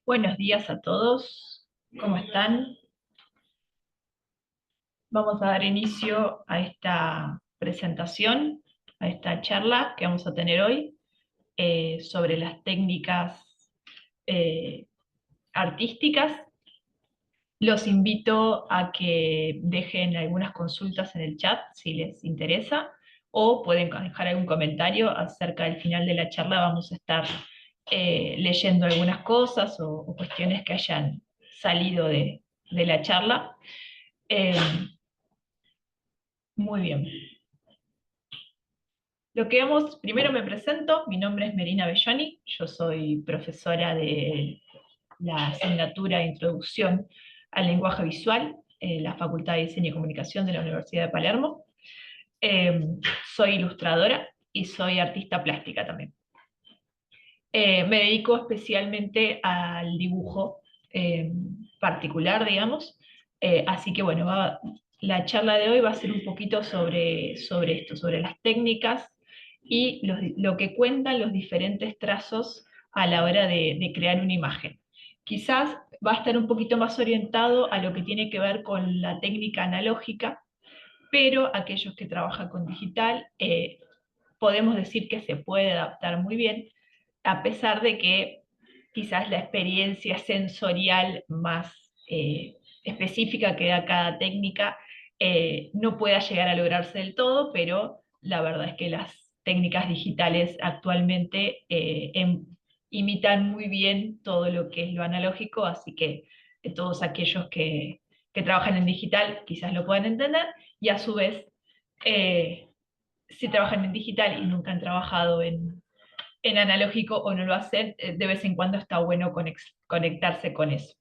Buenos días a todos, ¿cómo están? Vamos a dar inicio a esta presentación, a esta charla que vamos a tener hoy sobre las técnicas eh, artísticas. Los invito a que dejen algunas consultas en el chat si les interesa, o pueden dejar algún comentario acerca del final de la charla. Vamos a estar leyendo algunas cosas o cuestiones que hayan salido de la charla. Eh, Muy bien. Primero me presento, mi nombre es Melina Belloni, yo soy profesora de la asignatura de Introducción al Lenguaje Visual en la Facultad de Diseño y Comunicación de la Universidad de Palermo. Eh, Soy ilustradora y soy artista plástica también. Me dedico especialmente al dibujo eh, particular, digamos. Así que bueno, la charla de hoy va a ser un poquito sobre esto, sobre las técnicas y lo que cuentan los diferentes trazos a la hora de crear una imagen. Quizás va a estar un poquito más orientado a lo que tiene que ver con la técnica analógica, pero aquellos que trabajan con digital, podemos decir que se puede adaptar muy bien, a pesar de que quizás la experiencia sensorial más específica que da cada técnica no pueda llegar a lograrse del todo, pero la verdad es que las técnicas digitales actualmente imitan muy bien todo lo que es lo analógico, así que todos aquellos que trabajan en digital quizás lo puedan entender, y a su vez, eh, si trabajan en digital y nunca han trabajado en analógico o no lo hacen, de vez en cuando está bueno conectarse con eso.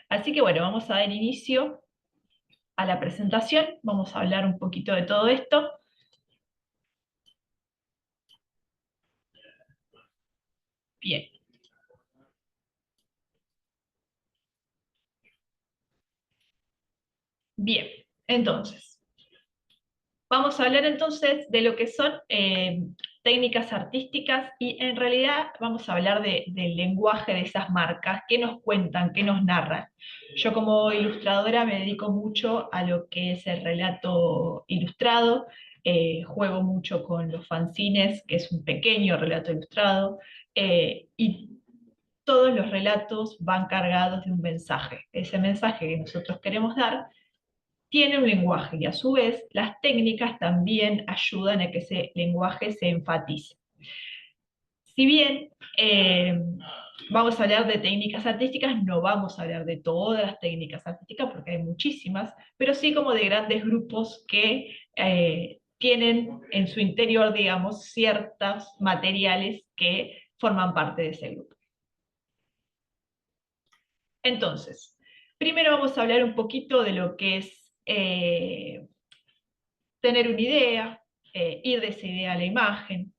Así que bueno, vamos a dar inicio a la presentación, vamos a hablar un poquito de todo esto. Bien, bien, entonces, vamos a hablar entonces de lo que son técnicas artísticas, y en realidad vamos a hablar del lenguaje de esas marcas, qué nos cuentan, qué nos narran. Yo como ilustradora me dedico mucho a lo que es el relato ilustrado, juego mucho con los fanzines, que es un pequeño relato ilustrado, y todos los relatos van cargados de un mensaje. Ese mensaje que nosotros queremos dar tiene un lenguaje, y a su vez las técnicas también ayudan a que ese lenguaje se enfatice. Si bien vamos a hablar de técnicas artísticas, no vamos a hablar de todas las técnicas artísticas porque hay muchísimas, pero sí como de grandes grupos que tienen en su interior, digamos, ciertos materiales que forman parte de ese grupo. Entonces, primero vamos a hablar un poquito de lo que es tener una idea, ir de esa idea a la imagen.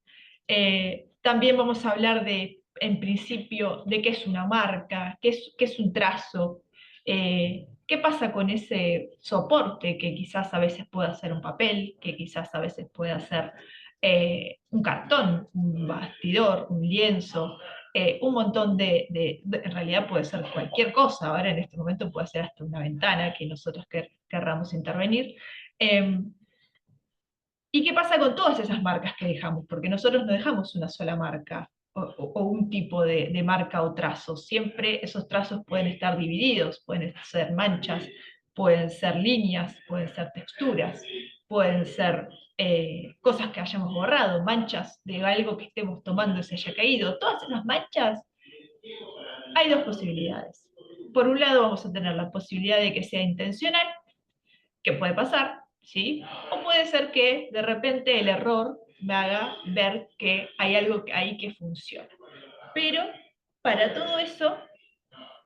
También vamos a hablar en principio, de qué es una marca, qué es un trazo, qué pasa con ese soporte que quizás a veces puede ser un papel, que quizás a veces puede ser un cartón, un bastidor, un lienzo, un montón en realidad puede ser cualquier cosa. Ahora en este momento puede ser hasta una ventana que nosotros querramos intervenir. ¿Y qué pasa con todas esas marcas que dejamos? Porque nosotros no dejamos una sola marca o un tipo de marca o trazo. Siempre esos trazos pueden estar divididos, pueden ser manchas, pueden ser líneas, pueden ser texturas, pueden ser cosas que hayamos borrado, manchas de algo que estemos tomando y se haya caído. Todas esas manchas, hay dos posibilidades. Por un lado vamos a tener la posibilidad de que sea intencional, que puede pasar, ¿sí? O puede ser que de repente el error me haga ver que hay algo ahí que funciona. Pero para todo eso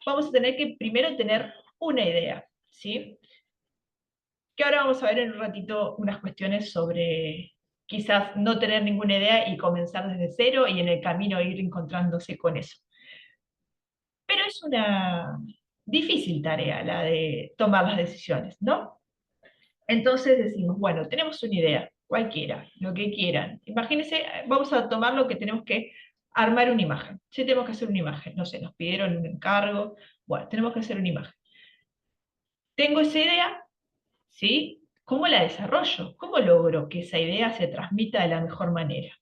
vamos a tener que primero tener una idea, ¿sí? Que ahora vamos a ver en un ratito unas cuestiones sobre quizás no tener ninguna idea y comenzar desde cero y en el camino ir encontrándose con eso. Pero es una difícil tarea la de tomar las decisiones, ¿no? Entonces decimos, bueno, tenemos una idea, cualquiera, lo que quieran. Imagínense, vamos a tomar lo que tenemos que armar una imagen. Si tenemos que hacer una imagen, no sé, nos pidieron un encargo, bueno, tenemos que hacer una imagen. Tengo esa idea, ¿sí? ¿Cómo la desarrollo? ¿Cómo logro que esa idea se transmita de la mejor manera?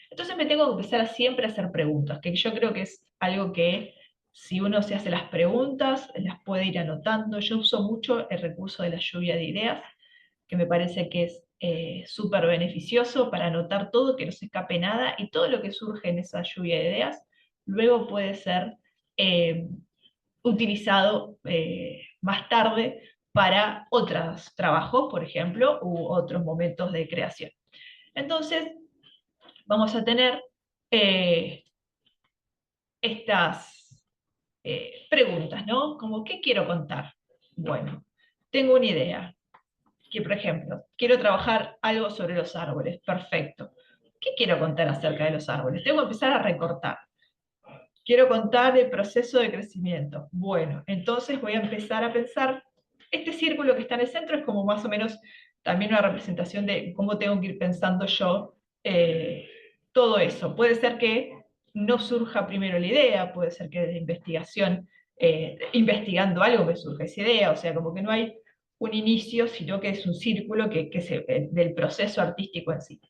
Entonces me tengo que empezar siempre a hacer preguntas, que yo creo que es algo que si uno se hace las preguntas, las puede ir anotando. Yo uso mucho el recurso de la lluvia de ideas, que me parece que es súper beneficioso para anotar todo, que no se escape nada, y todo lo que surge en esa lluvia de ideas luego puede ser eh, utilizado más tarde para otros trabajos, por ejemplo, u otros momentos de creación. Entonces, vamos a tener eh, estas preguntas, ¿no? Como, ¿qué quiero contar? Bueno, tengo una idea, que por ejemplo, quiero trabajar algo sobre los árboles, perfecto. ¿Qué quiero contar acerca de los árboles? Tengo que empezar a recortar. Quiero contar el proceso de crecimiento. Bueno, entonces voy a empezar a pensar, este círculo que está en el centro es como más o menos también una representación de cómo tengo que ir pensando yo todo eso. Puede ser que no surja primero la idea, puede ser que de investigación, investigando algo me surja esa idea, o sea, como que no hay un inicio, sino que es un círculo del proceso artístico en sí.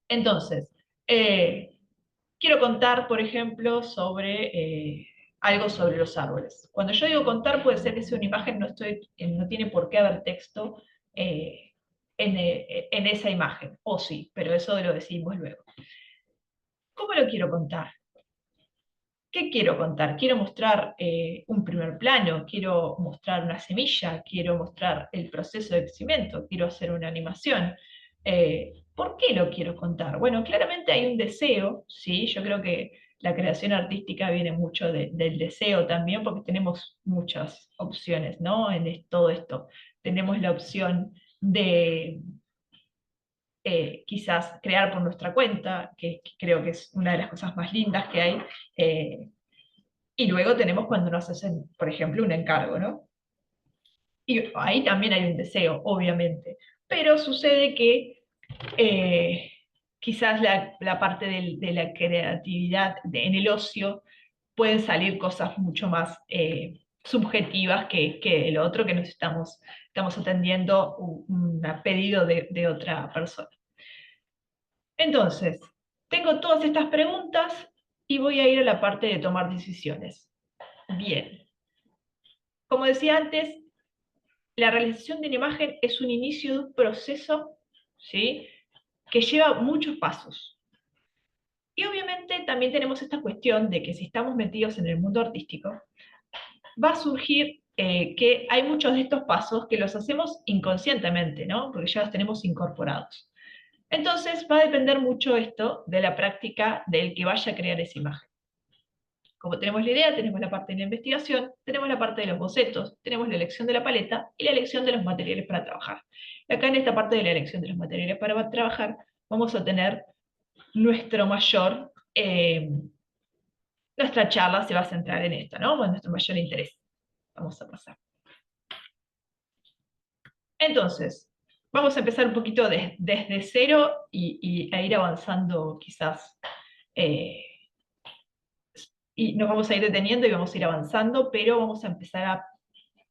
Entonces, eh, quiero contar, por ejemplo, sobre algo sobre los árboles. Cuando yo digo contar, puede ser que sea una imagen, no tiene por qué haber texto en esa imagen, o sí, pero eso lo decimos luego. ¿Cómo lo quiero contar? ¿Qué quiero contar? Quiero mostrar un primer plano, quiero mostrar una semilla, quiero mostrar el proceso de crecimiento, quiero hacer una animación. ¿Por qué lo quiero contar? Bueno, claramente hay un deseo, ¿sí? Yo creo que la creación artística viene mucho del deseo también, porque tenemos muchas opciones, ¿no? Todo esto. Tenemos la opción de quizás crear por nuestra cuenta, que creo que es una de las cosas más lindas que hay. Y luego tenemos cuando nos hacen, por ejemplo, un encargo, ¿no? Y ahí también hay un deseo, obviamente. Pero sucede que eh, quizás la parte de la creatividad en el ocio pueden salir cosas mucho más subjetivas que el otro que estamos atendiendo un pedido de otra persona. Entonces, tengo todas estas preguntas y voy a ir a la parte de tomar decisiones. Bien. Como decía antes, la realización de una imagen es un inicio de un proceso, ¿sí? Que lleva muchos pasos. Y obviamente también tenemos esta cuestión de que si estamos metidos en el mundo artístico, va a surgir que hay muchos de estos pasos que los hacemos inconscientemente, ¿no? Porque ya los tenemos incorporados. Entonces va a depender mucho esto de la práctica del que vaya a crear esa imagen. Como tenemos la idea, tenemos la parte de la investigación, tenemos la parte de los bocetos, tenemos la elección de la paleta y la elección de los materiales para trabajar. Y acá en esta parte de la elección de los materiales para trabajar, vamos a tener nuestro mayor, nuestra charla se va a centrar en esto, ¿no? Bueno, nuestro mayor interés. Vamos a pasar. Entonces, vamos a empezar un poquito desde cero a ir avanzando quizás eh, y nos vamos a ir deteniendo y vamos a ir avanzando, pero vamos a empezar a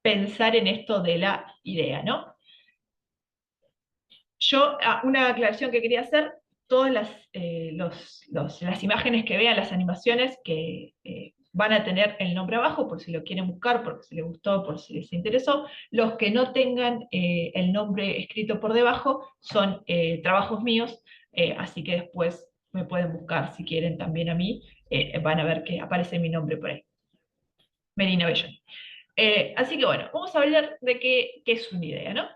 pensar en esto de la idea, ¿no? Una aclaración que quería hacer, todas las imágenes que vean, las animaciones que van a tener el nombre abajo, por si lo quieren buscar, porque si les gustó, por si les interesó. Los que no tengan el nombre escrito por debajo son trabajos míos, así que después me pueden buscar si quieren también a mí, van a ver que aparece mi nombre por ahí. Melina Bellón. Así que bueno, vamos a hablar de qué es una idea, ¿no?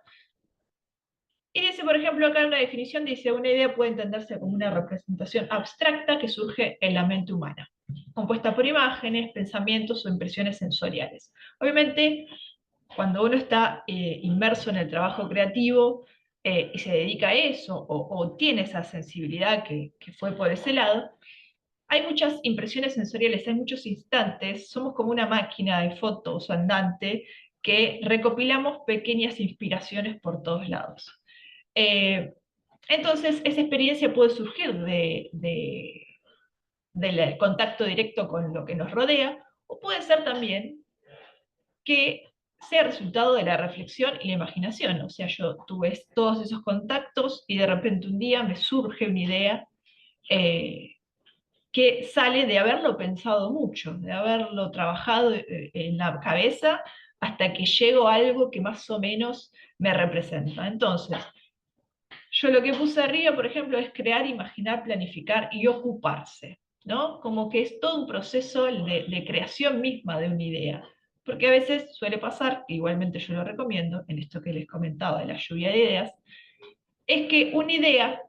Y dice, por ejemplo, acá en la definición dice, una idea puede entenderse como una representación abstracta que surge en la mente humana, compuesta por imágenes, pensamientos o impresiones sensoriales. Obviamente, cuando uno está inmerso en el trabajo creativo y se dedica a eso, o tiene esa sensibilidad que fue por ese lado, hay muchas impresiones sensoriales, hay muchos instantes, somos como una máquina de fotos andante que recopilamos pequeñas inspiraciones por todos lados. Eh, entonces, esa experiencia puede surgir del contacto directo con lo que nos rodea, o puede ser también que sea resultado de la reflexión y la imaginación. O sea, yo tuve todos esos contactos y de repente un día me surge una idea eh, que sale de haberlo pensado mucho, de haberlo trabajado en la cabeza hasta que llego a algo que más o menos me representa. Entonces, yo lo que puse arriba, por ejemplo, es crear, imaginar, planificar y ocuparse, ¿no? Como que es todo un proceso de creación misma de una idea. Porque a veces suele pasar, que igualmente yo lo recomiendo, en esto que les comentaba de la lluvia de ideas, es que una idea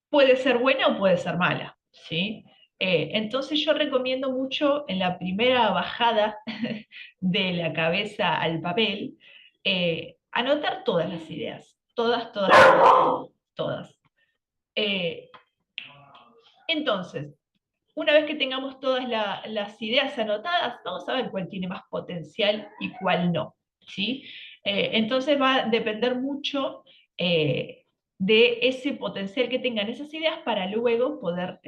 puede ser buena o puede ser mala, ¿sí? Entonces yo recomiendo mucho en la primera bajada de la cabeza al papel, anotar todas las ideas, todas, todas, todas. Eh, entonces, una vez que tengamos todas las ideas anotadas, vamos a ver cuál tiene más potencial y cuál no, ¿sí? Entonces va a depender mucho de ese potencial que tengan esas ideas para luego poder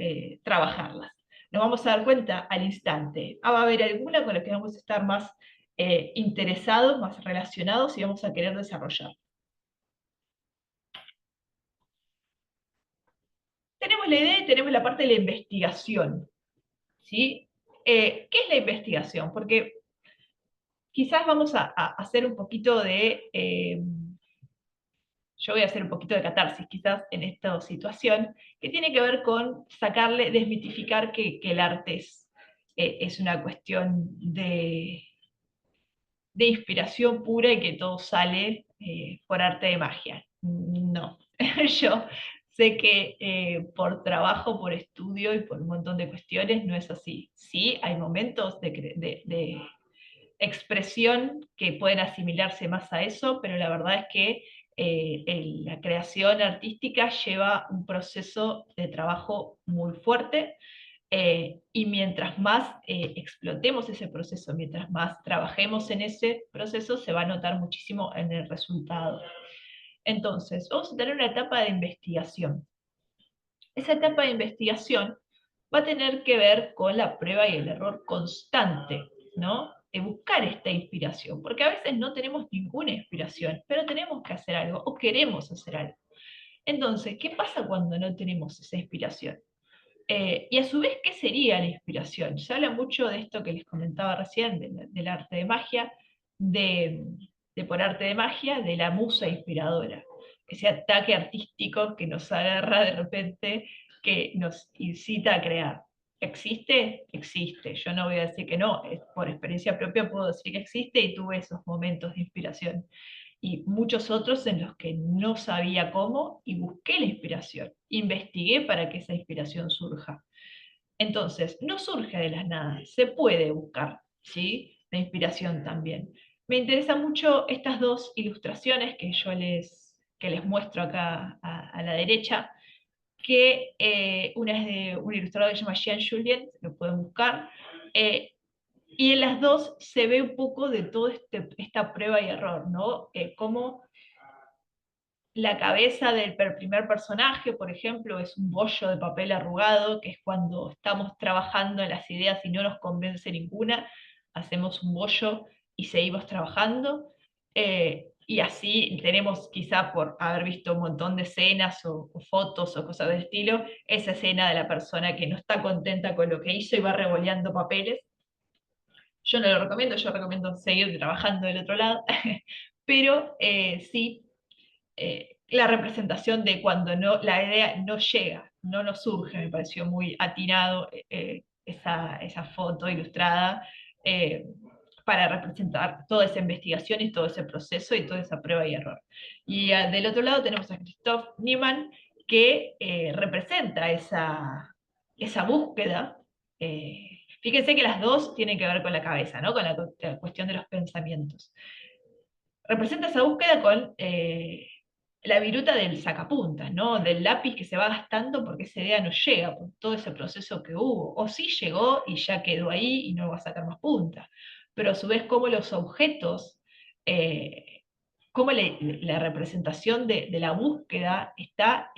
trabajarlas. Nos vamos a dar cuenta al instante. Va a haber alguna con la que vamos a estar más interesados, más relacionados y vamos a querer desarrollar. Tenemos la idea y tenemos la parte de la investigación, ¿sí? ¿Qué es la investigación? Porque quizás vamos a hacer un poquito de, yo voy a hacer un poquito de catarsis quizás en esta situación, que tiene que ver con sacarle, desmitificar que el arte es una cuestión de inspiración pura y que todo sale por arte de magia. No, yo sé que por trabajo, por estudio y por un montón de cuestiones no es así. Sí, hay momentos de expresión que pueden asimilarse más a eso, pero la verdad es que la creación artística lleva un proceso de trabajo muy fuerte y mientras más explotemos ese proceso, mientras más trabajemos en ese proceso, se va a notar muchísimo en el resultado. Entonces, vamos a tener una etapa de investigación. Esa etapa de investigación va a tener que ver con la prueba y el error constante, ¿no? De buscar esta inspiración, porque a veces no tenemos ninguna inspiración, pero tenemos que hacer algo o queremos hacer algo. Entonces, ¿qué pasa cuando no tenemos esa inspiración? Y a su vez, ¿qué sería la inspiración? Se habla mucho de esto que les comentaba recién, del arte de magia, de, de por arte de magia, de la musa inspiradora, ese ataque artístico que nos agarra de repente, que nos incita a crear. ¿Existe? Existe. Yo no voy a decir que no, por experiencia propia puedo decir que existe y tuve esos momentos de inspiración y muchos otros en los que no sabía cómo y busqué la inspiración, investigué para que esa inspiración surja. Entonces, no surge de las nada, se puede buscar, ¿sí? La inspiración también. Me interesan mucho estas dos ilustraciones que les muestro acá a la derecha, que una es de un ilustrador que se llama Jean Julien, lo pueden buscar, y en las dos se ve un poco de toda esta prueba y error, ¿no? Cómo la cabeza del primer personaje, por ejemplo, es un bollo de papel arrugado, que es cuando estamos trabajando en las ideas y no nos convence ninguna, hacemos un bollo y seguimos trabajando. Y así tenemos, quizá por haber visto un montón de escenas o fotos o cosas del estilo, esa escena de la persona que no está contenta con lo que hizo y va revoleando papeles. Yo no lo recomiendo, yo recomiendo seguir trabajando del otro lado, pero sí la representación de cuando no, la idea no llega, no nos surge, me pareció muy atinado esa foto ilustrada para representar toda esa investigación y todo ese proceso y toda esa prueba y error. Y del otro lado tenemos a Christoph Niemann que representa esa búsqueda. Fíjense que las dos tienen que ver con la cabeza, ¿no? Con la cuestión de los pensamientos. Representa esa búsqueda con la viruta del sacapuntas, ¿no? Del lápiz que se va gastando porque esa idea no llega por todo ese proceso que hubo. O sí llegó y ya quedó ahí y no va a sacar más punta. Pero a su vez, como los objetos, eh, como la representación de la búsqueda está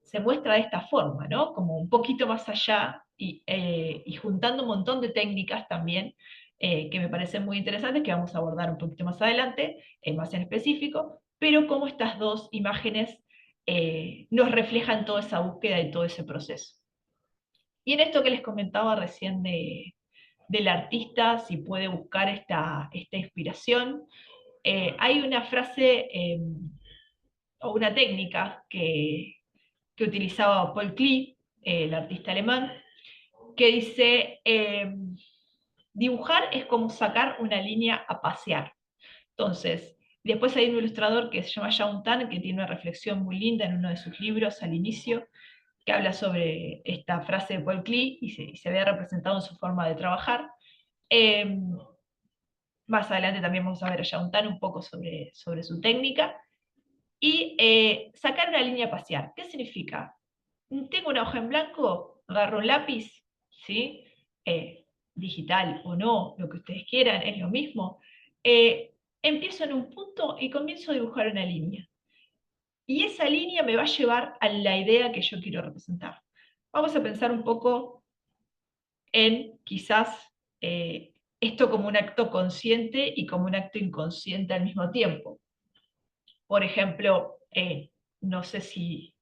se muestra de esta forma, ¿no? Como un poquito más allá y juntando un montón de técnicas también que me parecen muy interesantes, que vamos a abordar un poquito más adelante, más en específico, pero cómo estas dos imágenes nos reflejan toda esa búsqueda y todo ese proceso. Y en esto que les comentaba recién del artista, si puede buscar esta inspiración, hay una frase o una técnica que utilizaba Paul Klee, el artista alemán, que dice, dibujar es como sacar una línea a pasear. Entonces, después hay un ilustrador que se llama Shaun Tan, que tiene una reflexión muy linda en uno de sus libros al inicio, que habla sobre esta frase de Paul Klee y se ve representado en su forma de trabajar. Eh, Más adelante también vamos a ver a Shaun Tan un poco sobre su técnica. Y sacar una línea a pasear. ¿Qué significa? Tengo una hoja en blanco, agarro un lápiz, ¿sí? Digital o no, lo que ustedes quieran, es lo mismo. Empiezo en un punto y comienzo a dibujar una línea. Y esa línea me va a llevar a la idea que yo quiero representar. Vamos a pensar un poco en quizás esto como un acto consciente y como un acto inconsciente al mismo tiempo. Por ejemplo, no sé si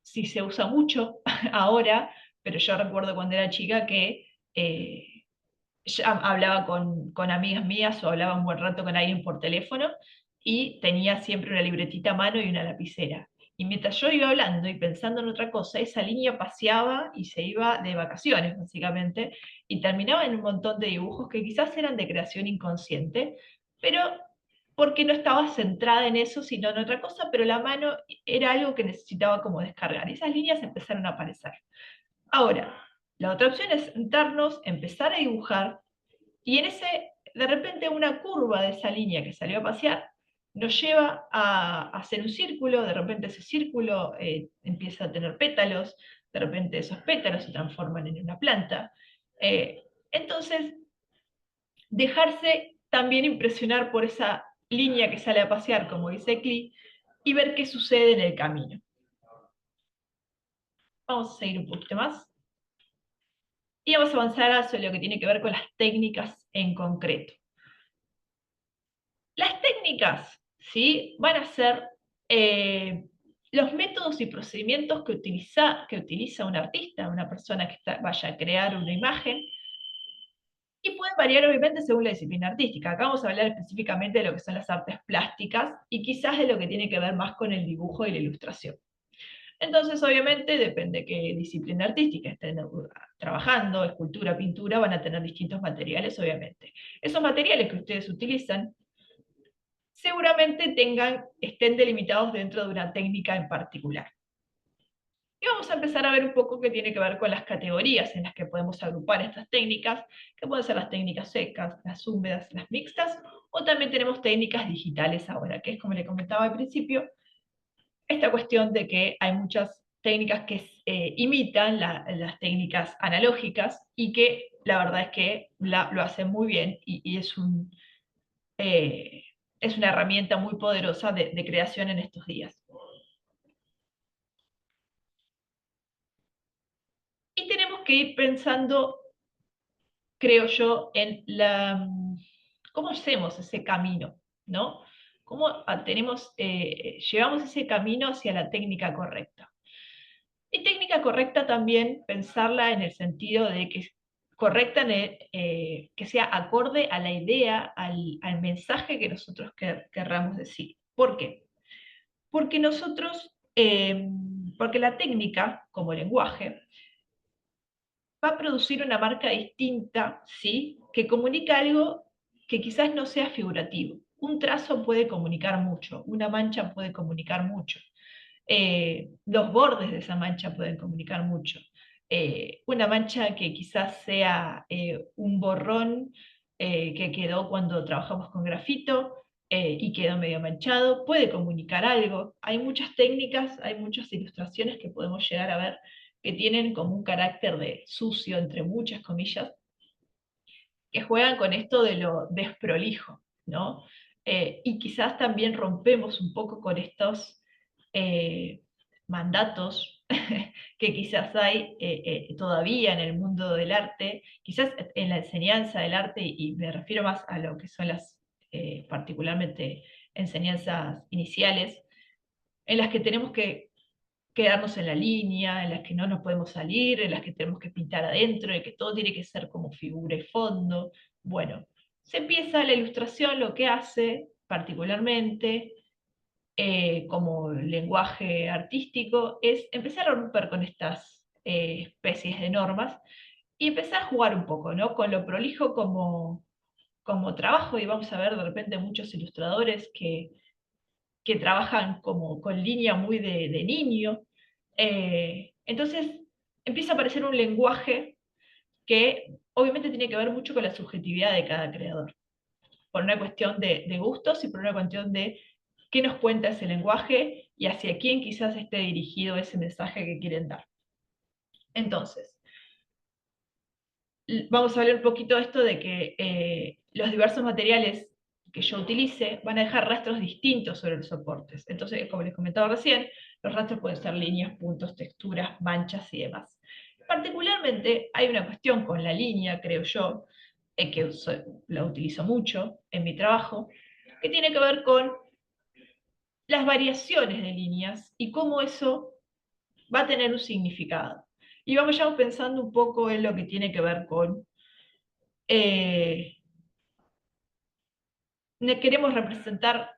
se usa mucho ahora, pero yo recuerdo cuando era chica que ya hablaba con amigas mías o hablaba un buen rato con alguien por teléfono y tenía siempre una libretita a mano y una lapicera. Y mientras yo iba hablando y pensando en otra cosa, esa línea paseaba y se iba de vacaciones, básicamente, y terminaba en un montón de dibujos que quizás eran de creación inconsciente, pero porque no estaba centrada en eso, sino en otra cosa, pero la mano era algo que necesitaba como descargar. Y esas líneas empezaron a aparecer. Ahora, la otra opción es sentarnos, empezar a dibujar, y en ese, de repente, una curva de esa línea que salió a pasear nos lleva a hacer un círculo, de repente ese círculo empieza a tener pétalos, de repente esos pétalos se transforman en una planta. Entonces, dejarse también impresionar por esa línea que sale a pasear, como dice Klee, y ver qué sucede en el camino. Vamos a seguir un poquito más. Y vamos a avanzar hacia lo que tiene que ver con las técnicas en concreto. Las técnicas, ¿sí? Van a ser los métodos y procedimientos que utiliza un artista, una persona que vaya a crear una imagen, y pueden variar obviamente según la disciplina artística. Acá vamos a hablar específicamente de lo que son las artes plásticas y quizás de lo que tiene que ver más con el dibujo y la ilustración. Entonces, obviamente, depende qué disciplina artística estén trabajando, escultura, pintura, van a tener distintos materiales, obviamente. Esos materiales que ustedes utilizan seguramente estén delimitados dentro de una técnica en particular. Y vamos a empezar a ver un poco qué tiene que ver con las categorías en las que podemos agrupar estas técnicas, que pueden ser las técnicas secas, las húmedas, las mixtas, o también tenemos técnicas digitales ahora, que es como le comentaba al principio, esta cuestión de que hay muchas técnicas que imitan las técnicas analógicas y que la verdad es que lo hacen muy bien y eh, es una herramienta muy poderosa de creación en estos días. Y tenemos que ir pensando, creo yo, en cómo hacemos ese camino, ¿no? ¿Cómo llevamos ese camino hacia la técnica correcta? Y técnica correcta también pensarla en el sentido de que correcta, que sea acorde a la idea, al mensaje que nosotros querramos decir. ¿Por qué? Porque porque la técnica, como lenguaje, va a producir una marca distinta, ¿sí? Que comunica algo que quizás no sea figurativo. Un trazo puede comunicar mucho, una mancha puede comunicar mucho, los bordes de esa mancha pueden comunicar mucho. Una mancha que quizás sea un borrón que quedó cuando trabajamos con grafito y quedó medio manchado, puede comunicar algo. Hay muchas técnicas, hay muchas ilustraciones que podemos llegar a ver que tienen como un carácter de sucio, entre muchas comillas, que juegan con esto de lo desprolijo, ¿no? Y quizás también rompemos un poco con estos mandatos que quizás hay todavía en el mundo del arte, quizás en la enseñanza del arte, y me refiero más a lo que son las particularmente enseñanzas iniciales, en las que tenemos que quedarnos en la línea, en las que no nos podemos salir, en las que tenemos que pintar adentro, en que todo tiene que ser como figura y fondo. Bueno, se empieza la ilustración, lo que hace particularmente como lenguaje artístico es empezar a romper con estas especies de normas y empezar a jugar un poco, ¿no? Con lo prolijo como trabajo, y vamos a ver de repente muchos ilustradores que trabajan como con línea muy de niño. Entonces empieza a aparecer un lenguaje que obviamente tiene que ver mucho con la subjetividad de cada creador, por una cuestión de gustos y por una cuestión de qué nos cuenta ese lenguaje y hacia quién quizás esté dirigido ese mensaje que quieren dar. Entonces, vamos a hablar un poquito de esto de que los diversos materiales que yo utilice van a dejar rastros distintos sobre los soportes. Entonces, como les comentaba recién, los rastros pueden ser líneas, puntos, texturas, manchas y demás. Particularmente hay una cuestión con la línea, creo yo, que la utilizo mucho en mi trabajo, que tiene que ver con las variaciones de líneas y cómo eso va a tener un significado. Y vamos ya pensando un poco en lo que tiene que ver con eh, queremos representar,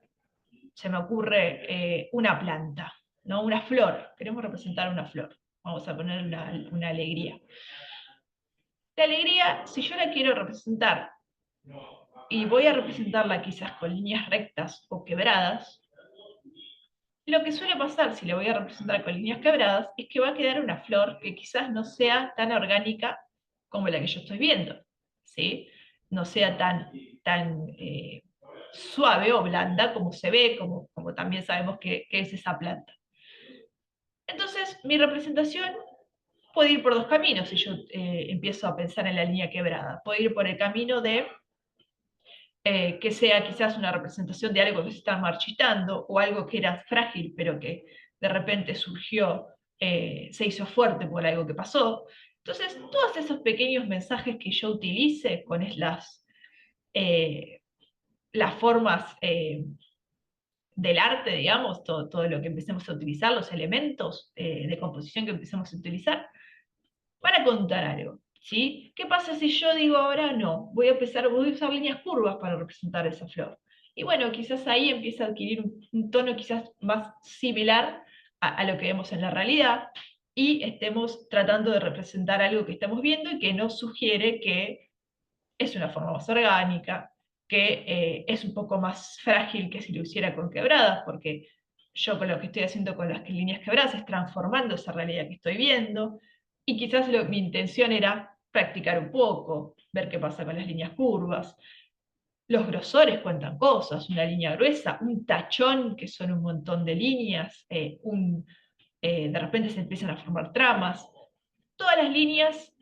se me ocurre, una planta, ¿no? Una flor, queremos representar una flor. Vamos a poner una alegría. La alegría, si yo la quiero representar, y voy a representarla quizás con líneas rectas o quebradas, lo que suele pasar si la voy a representar con líneas quebradas es que va a quedar una flor que quizás no sea tan orgánica como la que yo estoy viendo, ¿sí? No sea tan suave o blanda como se ve, como también sabemos que es esa planta. Entonces, mi representación puede ir por dos caminos si yo empiezo a pensar en la línea quebrada. Puede ir por el camino de que sea quizás una representación de algo que se está marchitando o algo que era frágil, pero que de repente surgió, se hizo fuerte por algo que pasó. Entonces, todos esos pequeños mensajes que yo utilice con eh, las formas del arte, digamos, todo lo que empecemos a utilizar, los elementos de composición que empecemos a utilizar, van a contar algo. ¿Sí? ¿Qué pasa si yo digo ahora no? Voy a usar líneas curvas para representar esa flor. Y bueno, quizás ahí empieza a adquirir un tono quizás más similar a lo que vemos en la realidad y estemos tratando de representar algo que estamos viendo y que nos sugiere que es una forma más orgánica, que es un poco más frágil que si lo hiciera con quebradas, porque yo con lo que estoy haciendo con las líneas quebradas es transformando esa realidad que estoy viendo, y quizás mi intención era practicar un poco, ver qué pasa con las líneas curvas. Los grosores cuentan cosas, una línea gruesa, un tachón, que son un montón de líneas, de repente se empiezan a formar tramas. Todas las líneas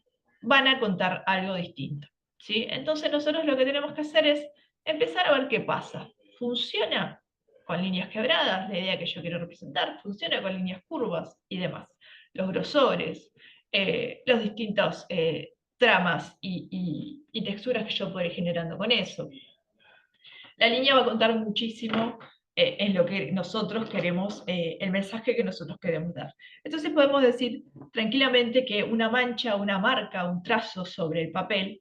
van a contar algo distinto, ¿sí? Entonces nosotros lo que tenemos que hacer es empezar a ver qué pasa. ¿Funciona con líneas quebradas, la idea que yo quiero representar? ¿Funciona con líneas curvas y demás? Los grosores, los distintos tramas y texturas que yo puedo ir generando con eso. La línea va a contar muchísimo en lo que nosotros queremos, el mensaje que nosotros queremos dar. Entonces podemos decir tranquilamente que una mancha, una marca, un trazo sobre el papel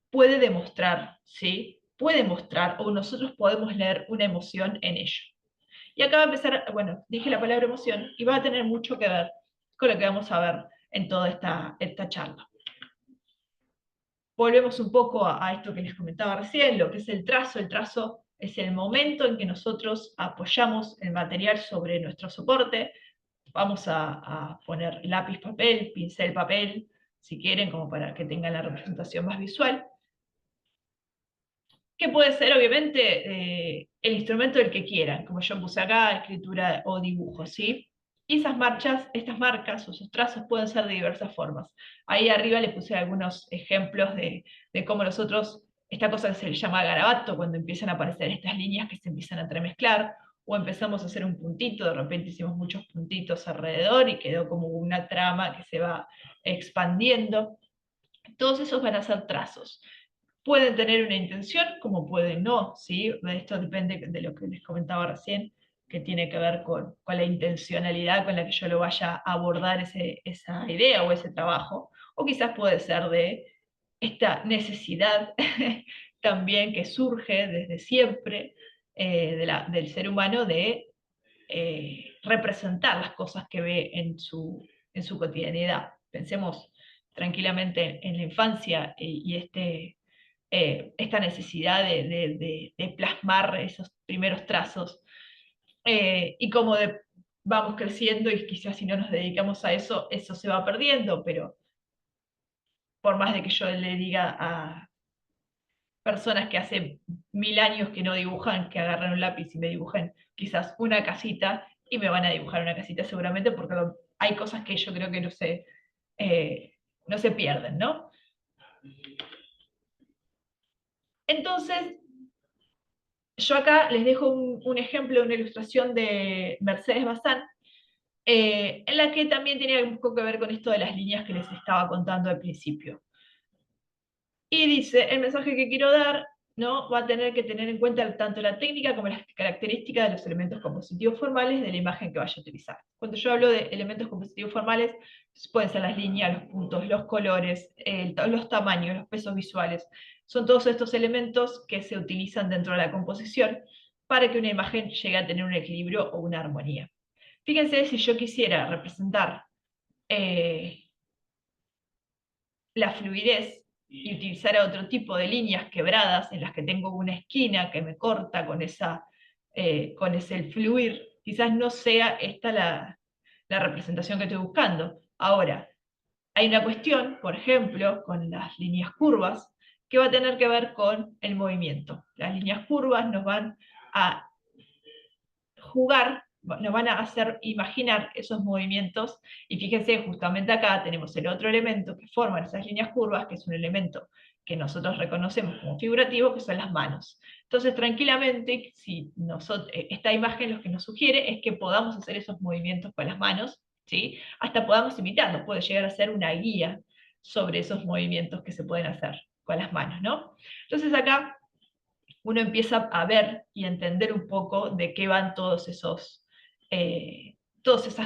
puede demostrar, ¿sí? Puede mostrar, o nosotros podemos leer una emoción en ello. Y acá va a empezar, bueno, dije la palabra emoción, y va a tener mucho que ver con lo que vamos a ver en toda esta charla. Volvemos un poco a esto que les comentaba recién, lo que es el trazo. El trazo es el momento en que nosotros apoyamos el material sobre nuestro soporte. Vamos a poner lápiz, papel, pincel, papel, si quieren, como para que tengan la representación más visual. Que puede ser, obviamente, el instrumento del que quieran, como yo puse acá, escritura o dibujo, ¿sí? Y esas marchas, estas marcas o esos trazos pueden ser de diversas formas. Ahí arriba les puse algunos ejemplos de cómo nosotros, esta cosa que se le llama garabato, cuando empiezan a aparecer estas líneas que se empiezan a entremezclar, o empezamos a hacer un puntito, de repente hicimos muchos puntitos alrededor y quedó como una trama que se va expandiendo. Todos esos van a ser trazos. Pueden tener una intención, como pueden no, ¿sí? Esto depende de lo que les comentaba recién, que tiene que ver con la intencionalidad con la que yo lo vaya a abordar esa idea o ese trabajo. O quizás puede ser de esta necesidad también que surge desde siempre del ser humano de representar las cosas que ve en su cotidianidad. Pensemos tranquilamente en la infancia y esta necesidad de plasmar esos primeros trazos y cómo vamos creciendo y quizás si no nos dedicamos a eso, eso se va perdiendo, pero por más de que yo le diga a personas que hace 1000 años que no dibujan, que agarran un lápiz y me dibujen quizás una casita y me van a dibujar una casita seguramente porque hay cosas que yo creo que no se pierden, ¿no? Entonces, yo acá les dejo un ejemplo, una ilustración de Mercedes Bazán, en la que también tiene un poco que ver con esto de las líneas que les estaba contando al principio. Y dice, el mensaje que quiero dar, ¿no? Va a tener que tener en cuenta tanto la técnica como las características de los elementos compositivos formales de la imagen que vaya a utilizar. Cuando yo hablo de elementos compositivos formales, pueden ser las líneas, los puntos, los colores, los tamaños, los pesos visuales. Son todos estos elementos que se utilizan dentro de la composición para que una imagen llegue a tener un equilibrio o una armonía. Fíjense, si yo quisiera representar eh, la fluidez y utilizar otro tipo de líneas quebradas en las que tengo una esquina que me corta con ese fluir, quizás no sea esta la representación que estoy buscando. Ahora, hay una cuestión, por ejemplo, con las líneas curvas, que va a tener que ver con el movimiento. Las líneas curvas nos van a jugar, nos van a hacer imaginar esos movimientos, y fíjense, justamente acá tenemos el otro elemento que forman esas líneas curvas, que es un elemento que nosotros reconocemos como figurativo, que son las manos. Entonces, tranquilamente, si esta imagen lo que nos sugiere es que podamos hacer esos movimientos con las manos, ¿sí? Hasta podamos imitarlos, puede llegar a ser una guía sobre esos movimientos que se pueden hacer con las manos, ¿no? Entonces acá uno empieza a ver y a entender un poco de qué van todas esas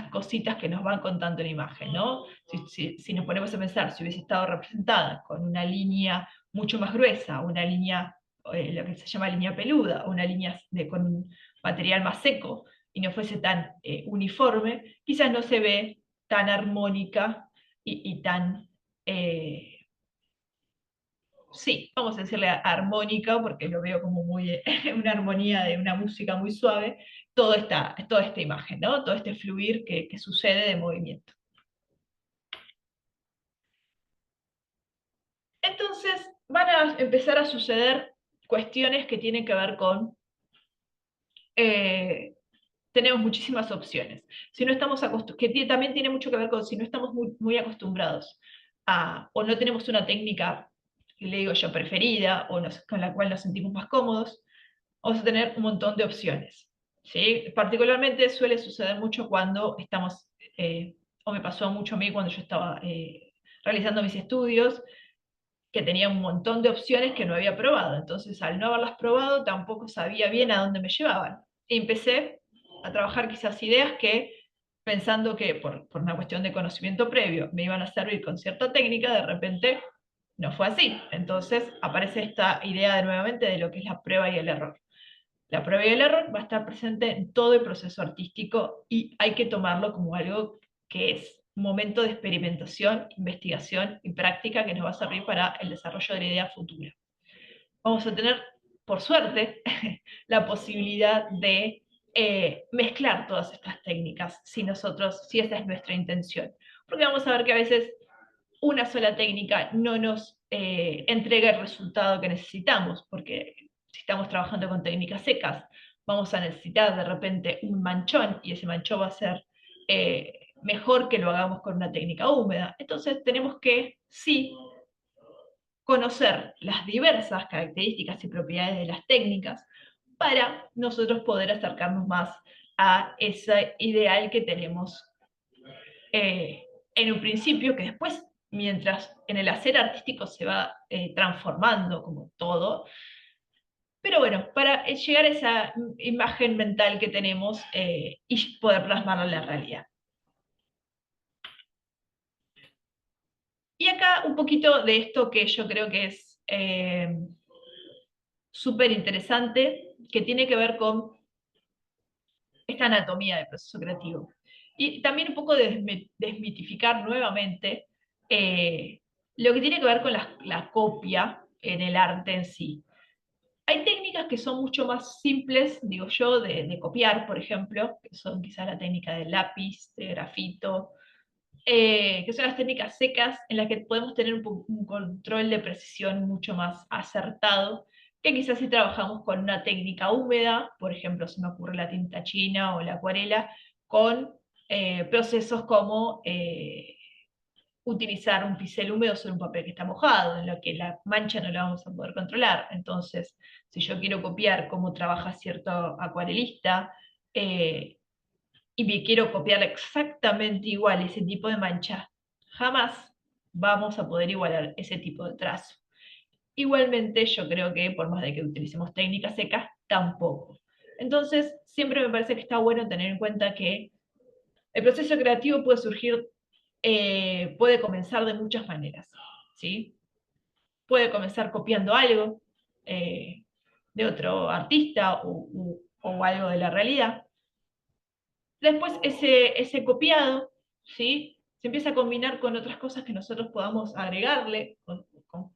cositas que nos van contando en imagen, ¿no? Si nos ponemos a pensar, si hubiese estado representada con una línea mucho más gruesa, una línea, lo que se llama línea peluda, una línea con un material más seco, y no fuese tan uniforme, quizás no se ve tan armónica y tan sí, vamos a decirle armónica, porque lo veo como muy, una armonía de una música muy suave, toda esta imagen, ¿no? Todo este fluir que sucede de movimiento. Entonces, van a empezar a suceder cuestiones que tienen que ver con, eh, tenemos muchísimas opciones. Si no estamos también tiene mucho que ver con si no estamos muy acostumbrados o no tenemos una técnica, le digo yo, preferida, con la cual nos sentimos más cómodos, vamos a tener un montón de opciones. ¿Sí? Particularmente suele suceder mucho cuando estamos, o me pasó mucho a mí cuando yo estaba realizando mis estudios, que tenía un montón de opciones que no había probado. Entonces, al no haberlas probado, tampoco sabía bien a dónde me llevaban. Y empecé a trabajar quizás ideas que, pensando que por una cuestión de conocimiento previo me iban a servir con cierta técnica, de repente no fue así. Entonces aparece esta idea nuevamente de lo que es la prueba y el error. La prueba y el error va a estar presente en todo el proceso artístico y hay que tomarlo como algo que es un momento de experimentación, investigación y práctica que nos va a servir para el desarrollo de la idea futura. Vamos a tener, por suerte, la posibilidad de mezclar todas estas técnicas si esa es nuestra intención. Porque vamos a ver que a veces una sola técnica no nos entrega el resultado que necesitamos, porque si estamos trabajando con técnicas secas, vamos a necesitar de repente un manchón, y ese manchón va a ser mejor que lo hagamos con una técnica húmeda. Entonces tenemos que, sí, conocer las diversas características y propiedades de las técnicas para nosotros poder acercarnos más a ese ideal que tenemos en un principio, que después, mientras en el hacer artístico se va transformando como todo, pero bueno, para llegar a esa imagen mental que tenemos y poder plasmarla en la realidad. Y acá un poquito de esto que yo creo que es súper interesante, que tiene que ver con esta anatomía del proceso creativo. Y también un poco de desmitificar nuevamente lo que tiene que ver con la copia en el arte en sí. Hay técnicas que son mucho más simples, digo yo, de copiar, por ejemplo, que son quizás la técnica del lápiz, de grafito, que son las técnicas secas en las que podemos tener un control de precisión mucho más acertado, que quizás si trabajamos con una técnica húmeda, por ejemplo, se me ocurre la tinta china o la acuarela, con procesos como utilizar un pincel húmedo sobre un papel que está mojado, en lo que la mancha no la vamos a poder controlar. Entonces, si yo quiero copiar cómo trabaja cierto acuarelista, y me quiero copiar exactamente igual ese tipo de mancha, jamás vamos a poder igualar ese tipo de trazo. Igualmente, yo creo que por más de que utilicemos técnicas secas, tampoco. Entonces, siempre me parece que está bueno tener en cuenta que el proceso creativo puede surgir, puede comenzar de muchas maneras, ¿sí? Puede comenzar copiando algo de otro artista o algo de la realidad. Después ese copiado, ¿sí? Se empieza a combinar con otras cosas que nosotros podamos agregarle, con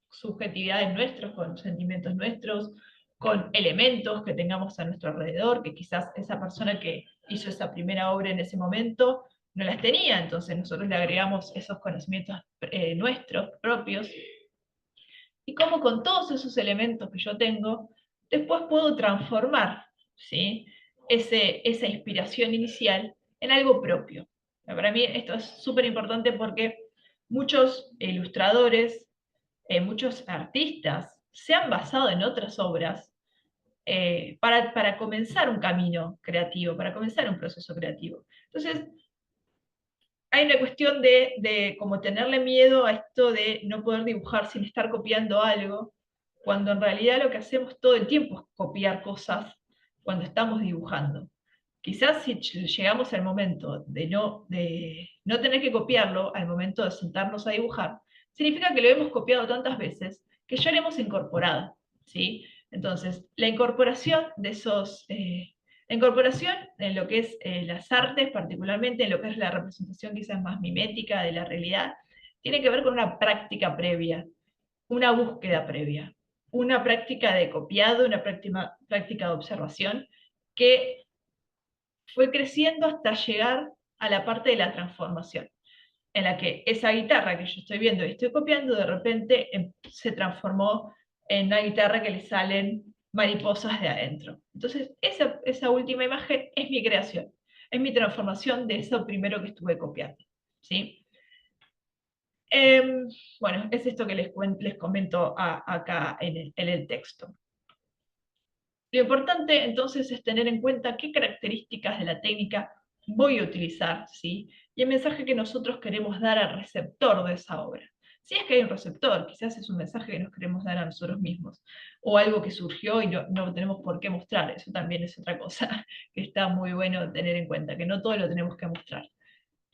subjetividades nuestras, con sentimientos nuestros, con elementos que tengamos a nuestro alrededor, que quizás esa persona que hizo esa primera obra en ese momento no las tenía, entonces nosotros le agregamos esos conocimientos nuestros, propios, y cómo con todos esos elementos que yo tengo, después puedo transformar, ¿sí? Esa inspiración inicial en algo propio. Para mí esto es súper importante porque muchos ilustradores, muchos artistas se han basado en otras obras para comenzar un camino creativo, para comenzar un proceso creativo. Entonces, hay una cuestión de como tenerle miedo a esto de no poder dibujar sin estar copiando algo, cuando en realidad lo que hacemos todo el tiempo es copiar cosas cuando estamos dibujando. Quizás si llegamos al momento de no tener que copiarlo al momento de sentarnos a dibujar, significa que lo hemos copiado tantas veces que ya lo hemos incorporado, ¿sí? Entonces, la incorporación de esos la incorporación en lo que es las artes, particularmente en lo que es la representación quizás más mimética de la realidad, tiene que ver con una práctica previa, una búsqueda previa, una práctica de copiado, una práctica de observación que fue creciendo hasta llegar a la parte de la transformación, en la que esa guitarra que yo estoy viendo y estoy copiando, de repente se transformó en una guitarra que le salen mariposas de adentro. Entonces, esa última imagen es mi creación, es mi transformación de eso primero que estuve copiando. ¿Sí? Bueno, es esto que les comento acá en el texto. Lo importante entonces es tener en cuenta qué características de la técnica voy a utilizar, ¿sí? Y el mensaje que nosotros queremos dar al receptor de esa obra. Si es que hay un receptor, quizás es un mensaje que nos queremos dar a nosotros mismos, o algo que surgió y no tenemos por qué mostrar, eso también es otra cosa que está muy bueno tener en cuenta, que no todo lo tenemos que mostrar.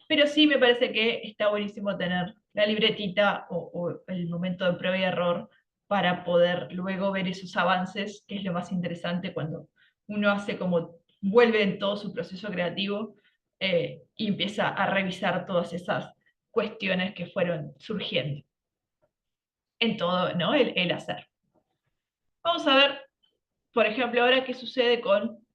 Pero sí me parece que está buenísimo tener la libretita o el momento de prueba y error para poder luego ver esos avances, que es lo más interesante cuando uno hace como vuelve en todo su proceso creativo y empieza a revisar todas esas cuestiones que fueron surgiendo en todo, ¿no? El hacer. Vamos a ver, por ejemplo, ahora qué sucede con,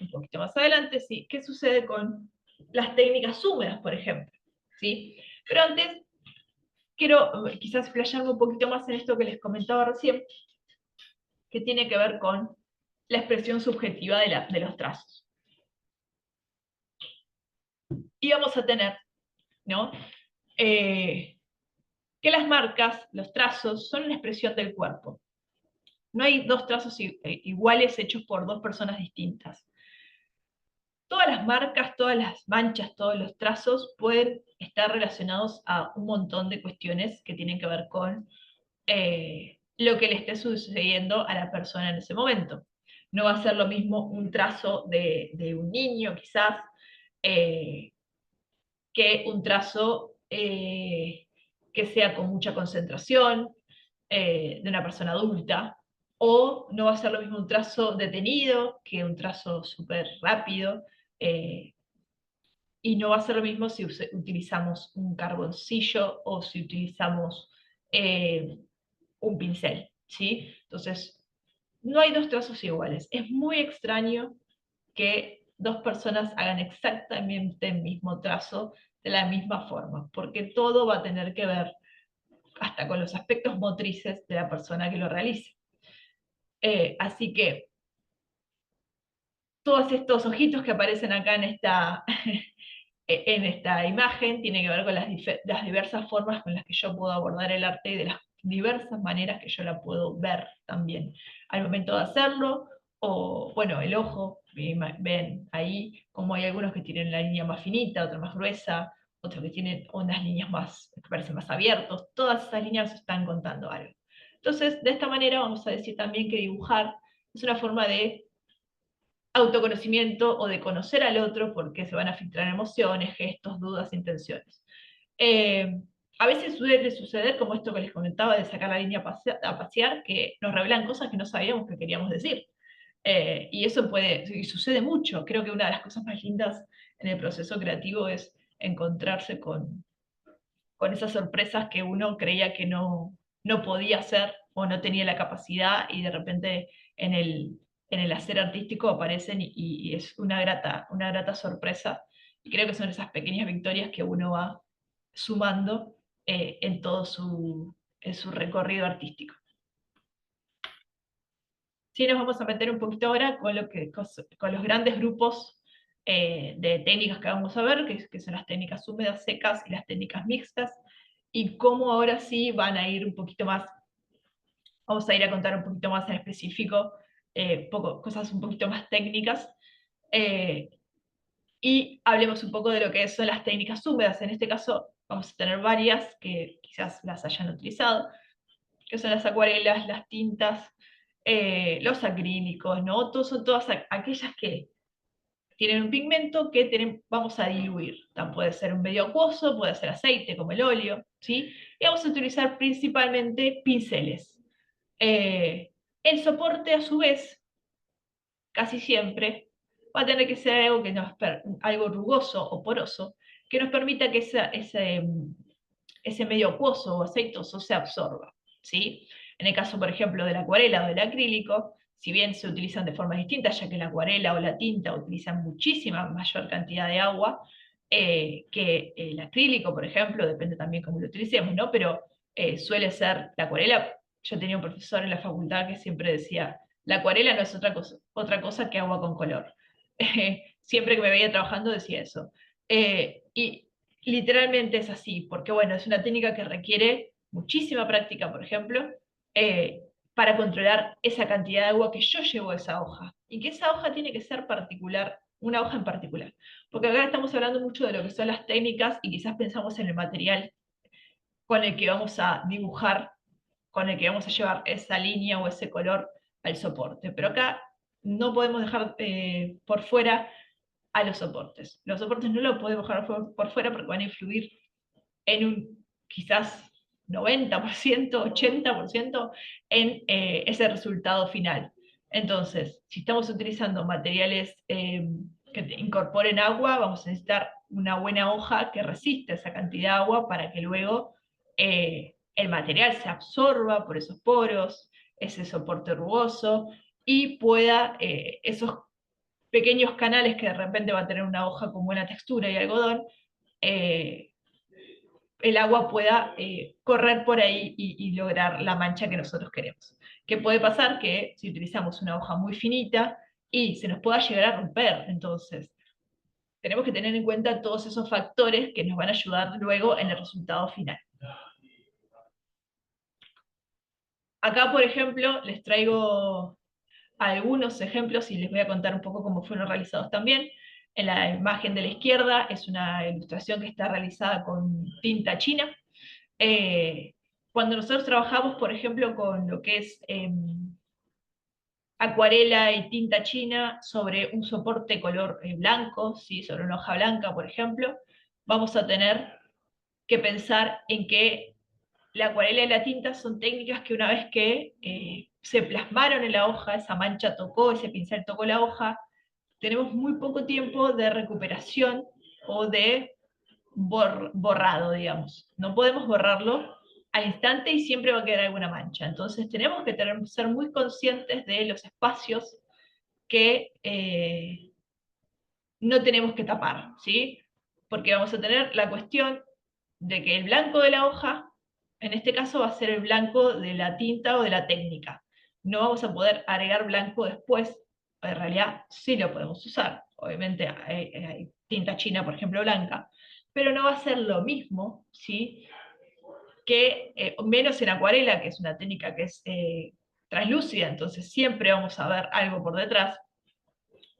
un poquito más adelante, sí, qué sucede con las técnicas húmedas, por ejemplo, ¿sí? Pero antes quiero quizás flashearme un poquito más en esto que les comentaba recién, que tiene que ver con la expresión subjetiva de los trazos. Y vamos a tener, ¿no? Que las marcas, los trazos, son una expresión del cuerpo. No hay dos trazos iguales hechos por dos personas distintas. Todas las marcas, todas las manchas, todos los trazos pueden estar relacionados a un montón de cuestiones que tienen que ver con lo que le esté sucediendo a la persona en ese momento. No va a ser lo mismo un trazo de un niño, quizás, eh, que un trazo que sea con mucha concentración de una persona adulta, o no va a ser lo mismo un trazo detenido que un trazo súper rápido, eh, y no va a ser lo mismo si utilizamos un carboncillo o si utilizamos un pincel, ¿sí? Entonces, no hay dos trazos iguales. Es muy extraño que dos personas hagan exactamente el mismo trazo de la misma forma, porque todo va a tener que ver hasta con los aspectos motrices de la persona que lo realice. Así que todos estos ojitos que aparecen acá en esta imagen tienen que ver con las diversas formas con las que yo puedo abordar el arte y de las diversas maneras que yo la puedo ver también al momento de hacerlo. O, bueno, el ojo, ven ahí como hay algunos que tienen la línea más finita, otra más gruesa, otros que tienen unas líneas más, que parecen más abiertos. Todas esas líneas están contando algo. Entonces, de esta manera vamos a decir también que dibujar es una forma de autoconocimiento o de conocer al otro porque se van a filtrar emociones, gestos, dudas, intenciones. Eh, a veces suele suceder, como esto que les comentaba, de sacar la línea a pasear, que nos revelan cosas que no sabíamos que queríamos decir. Y eso puede, y sucede mucho. Creo que una de las cosas más lindas en el proceso creativo es encontrarse con esas sorpresas que uno creía que no podía hacer o no tenía la capacidad y de repente en el hacer artístico aparecen y es una grata sorpresa. Y creo que son esas pequeñas victorias que uno va sumando en todo en su recorrido artístico. Sí, nos vamos a meter un poquito ahora con, con los grandes grupos de técnicas que vamos a ver, que son las técnicas húmedas, secas y las técnicas mixtas, y cómo ahora sí van a ir un poquito más, vamos a ir a contar un poquito más en específico, cosas un poquito más técnicas, eh, y hablemos un poco de lo que son las técnicas húmedas. En este caso vamos a tener varias que quizás las hayan utilizado, que son las acuarelas, las tintas, los acrílicos, ¿no? Son todas aquellas que tienen un pigmento que vamos a diluir. Puede ser un medio acuoso, puede ser aceite como el óleo, ¿sí? Y vamos a utilizar principalmente pinceles. Eh, el soporte, a su vez, casi siempre va a tener que ser algo, algo rugoso o poroso, que nos permita que ese medio acuoso o aceitoso se absorba, ¿sí? En el caso, por ejemplo, de la acuarela o del acrílico, si bien se utilizan de formas distintas, ya que la acuarela o la tinta utilizan muchísima mayor cantidad de agua que el acrílico, por ejemplo, depende también cómo lo utilicemos, ¿no? Pero suele ser la acuarela. Yo tenía un profesor en la facultad que siempre decía, la acuarela no es otra cosa que agua con color. Siempre que me veía trabajando decía eso. Y literalmente es así, porque bueno, es una técnica que requiere muchísima práctica, por ejemplo, eh, para controlar esa cantidad de agua que yo llevo a esa hoja. Y que esa hoja tiene que ser particular, una hoja en particular. Porque acá estamos hablando mucho de lo que son las técnicas y quizás pensamos en el material con el que vamos a dibujar, con el que vamos a llevar esa línea o ese color al soporte. Pero acá no podemos dejar por fuera a los soportes. Los soportes no los podemos dejar por fuera porque van a influir en un quizás 90%, 80% en ese resultado final. Entonces, si estamos utilizando materiales que incorporen agua, vamos a necesitar una buena hoja que resista esa cantidad de agua para que luego el material se absorba por esos poros, ese soporte rugoso, y pueda esos pequeños canales que de repente va a tener una hoja con buena textura y algodón, eh, el agua pueda correr por ahí y lograr la mancha que nosotros queremos. ¿Qué puede pasar? Que si utilizamos una hoja muy finita y se nos pueda llegar a romper, entonces tenemos que tener en cuenta todos esos factores que nos van a ayudar luego en el resultado final. Acá, por ejemplo, les traigo algunos ejemplos y les voy a contar un poco cómo fueron realizados también. En la imagen de la izquierda es una ilustración que está realizada con tinta china. Eh, Cuando nosotros trabajamos, por ejemplo, con lo que es acuarela y tinta china sobre un soporte color blanco, ¿sí? Sobre una hoja blanca, por ejemplo, vamos a tener que pensar en que la acuarela y la tinta son técnicas que una vez que se plasmaron en la hoja, esa mancha tocó, ese pincel tocó la hoja, tenemos muy poco tiempo de recuperación o de borrado, digamos. No podemos borrarlo al instante y siempre va a quedar alguna mancha. Entonces tenemos que ser muy conscientes de los espacios que no tenemos que tapar, ¿sí? Porque vamos a tener la cuestión de que el blanco de la hoja, en este caso va a ser el blanco de la tinta o de la técnica. No vamos a poder agregar blanco después, en realidad sí lo podemos usar, obviamente hay tinta china, por ejemplo, blanca, pero no va a ser lo mismo, ¿sí? Que menos en acuarela, que es una técnica que es translúcida, entonces siempre vamos a ver algo por detrás.